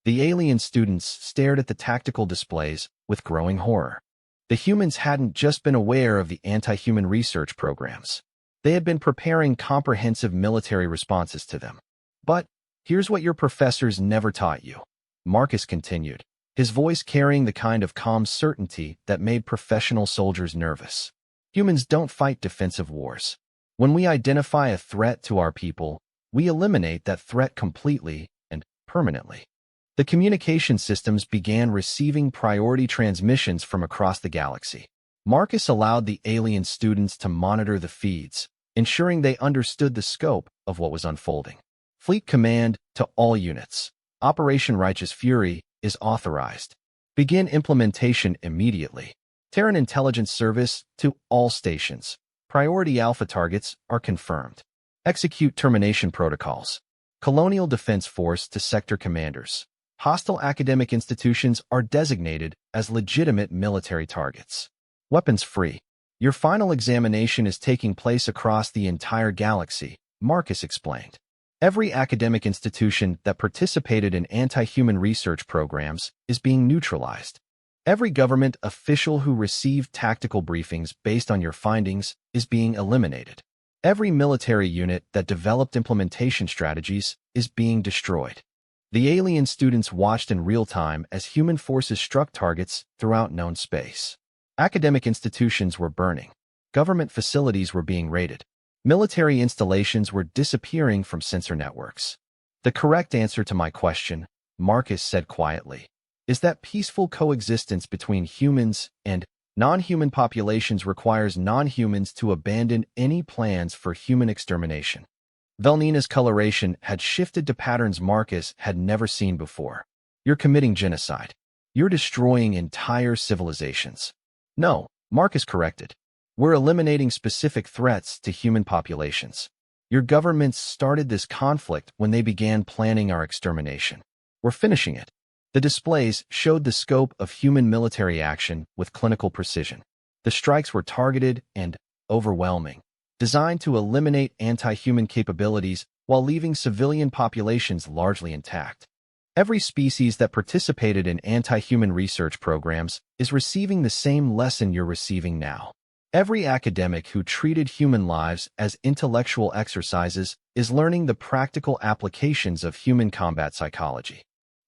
The alien students stared at the tactical displays with growing horror. The humans hadn't just been aware of the anti-human research programs. They had been preparing comprehensive military responses to them. But here's what your professors never taught you. Marcus continued, his voice carrying the kind of calm certainty that made professional soldiers nervous. Humans don't fight defensive wars. When we identify a threat to our people, we eliminate that threat completely and permanently. The communication systems began receiving priority transmissions from across the galaxy. Marcus allowed the alien students to monitor the feeds, ensuring they understood the scope of what was unfolding. Fleet command to all units. Operation Righteous Fury is authorized. Begin implementation immediately. Terran Intelligence Service to all stations. Priority Alpha targets are confirmed. Execute termination protocols. Colonial Defense Force to sector commanders. Hostile academic institutions are designated as legitimate military targets. Weapons free. Your final examination is taking place across the entire galaxy, Marcus explained. Every academic institution that participated in anti-human research programs is being neutralized. Every government official who received tactical briefings based on your findings is being eliminated. Every military unit that developed implementation strategies is being destroyed. The alien students watched in real time as human forces struck targets throughout known space. Academic institutions were burning. Government facilities were being raided. Military installations were disappearing from sensor networks. The correct answer to my question, Marcus said quietly, is that peaceful coexistence between humans and non-human populations requires non-humans to abandon any plans for human extermination. Velnina's coloration had shifted to patterns Marcus had never seen before. You're committing genocide. You're destroying entire civilizations. No, Marcus corrected. We're eliminating specific threats to human populations. Your governments started this conflict when they began planning our extermination. We're finishing it. The displays showed the scope of human military action with clinical precision. The strikes were targeted and overwhelming, designed to eliminate anti-human capabilities while leaving civilian populations largely intact. Every species that participated in anti-human research programs is receiving the same lesson you're receiving now. Every academic who treated human lives as intellectual exercises is learning the practical applications of human combat psychology.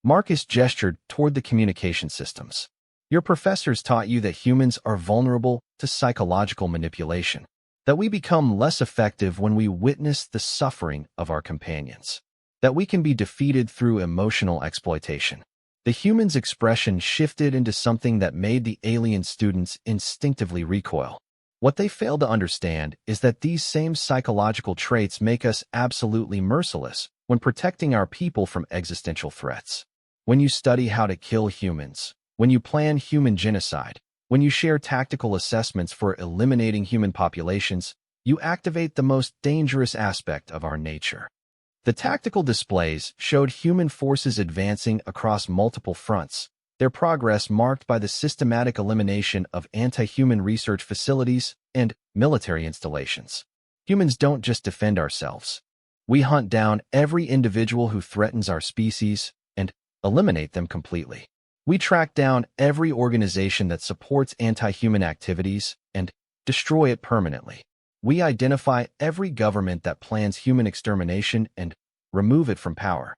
Marcus gestured toward the communication systems. Your professors taught you that humans are vulnerable to psychological manipulation, that we become less effective when we witness the suffering of our companions, that we can be defeated through emotional exploitation. The human's expression shifted into something that made the alien students instinctively recoil. What they failed to understand is that these same psychological traits make us absolutely merciless when protecting our people from existential threats. When you study how to kill humans, when you plan human genocide, when you share tactical assessments for eliminating human populations, you activate the most dangerous aspect of our nature. The tactical displays showed human forces advancing across multiple fronts, their progress marked by the systematic elimination of anti-human research facilities and military installations. Humans don't just defend ourselves. We hunt down every individual who threatens our species and eliminate them completely. We track down every organization that supports anti-human activities and destroy it permanently. We identify every government that plans human extermination and remove it from power.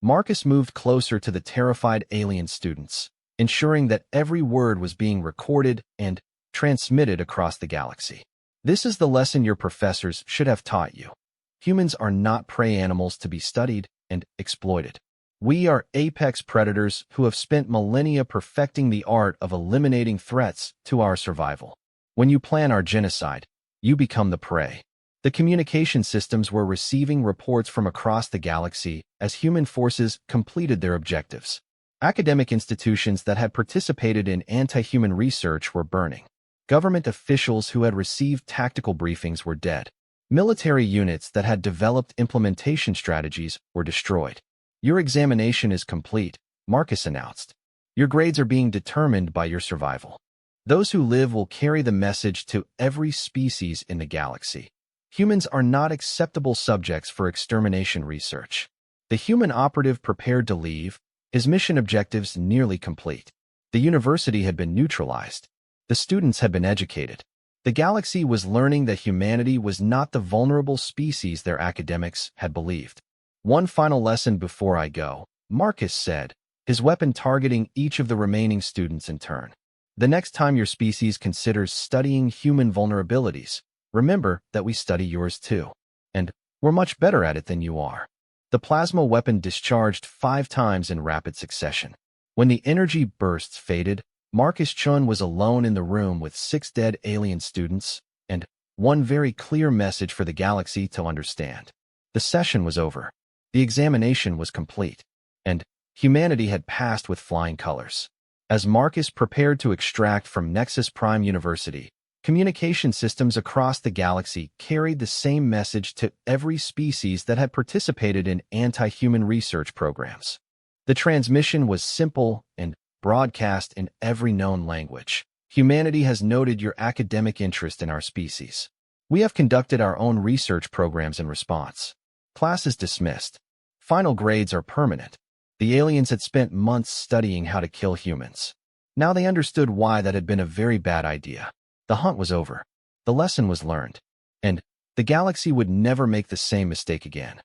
Marcus moved closer to the terrified alien students, ensuring that every word was being recorded and transmitted across the galaxy. This is the lesson your professors should have taught you. Humans are not prey animals to be studied and exploited. We are apex predators who have spent millennia perfecting the art of eliminating threats to our survival. When you plan our genocide, you become the prey. The communication systems were receiving reports from across the galaxy as human forces completed their objectives. Academic institutions that had participated in anti-human research were burning. Government officials who had received tactical briefings were dead. Military units that had developed implementation strategies were destroyed. Your examination is complete, Marcus announced. Your grades are being determined by your survival. Those who live will carry the message to every species in the galaxy. Humans are not acceptable subjects for extermination research. The human operative prepared to leave, his mission objectives nearly complete. The university had been neutralized. The students had been educated. The galaxy was learning that humanity was not the vulnerable species their academics had believed. One final lesson before I go, Marcus said, his weapon targeting each of the remaining students in turn. The next time your species considers studying human vulnerabilities, remember that we study yours too. And we're much better at it than you are. The plasma weapon discharged 5 times in rapid succession. When the energy bursts faded, Marcus Chun was alone in the room with 6 dead alien students and one very clear message for the galaxy to understand. The session was over. The examination was complete. And humanity had passed with flying colors. As Marcus prepared to extract from Nexus Prime University, Communication systems across the galaxy carried the same message to every species that had participated in anti-human research programs. The transmission was simple and broadcast in every known language. Humanity has noted your academic interest in our species. We have conducted our own research programs in response. Class is dismissed. Final grades are permanent. The aliens had spent months studying how to kill humans. Now they understood why that had been a very bad idea. The hunt was over. The lesson was learned. And the galaxy would never make the same mistake again.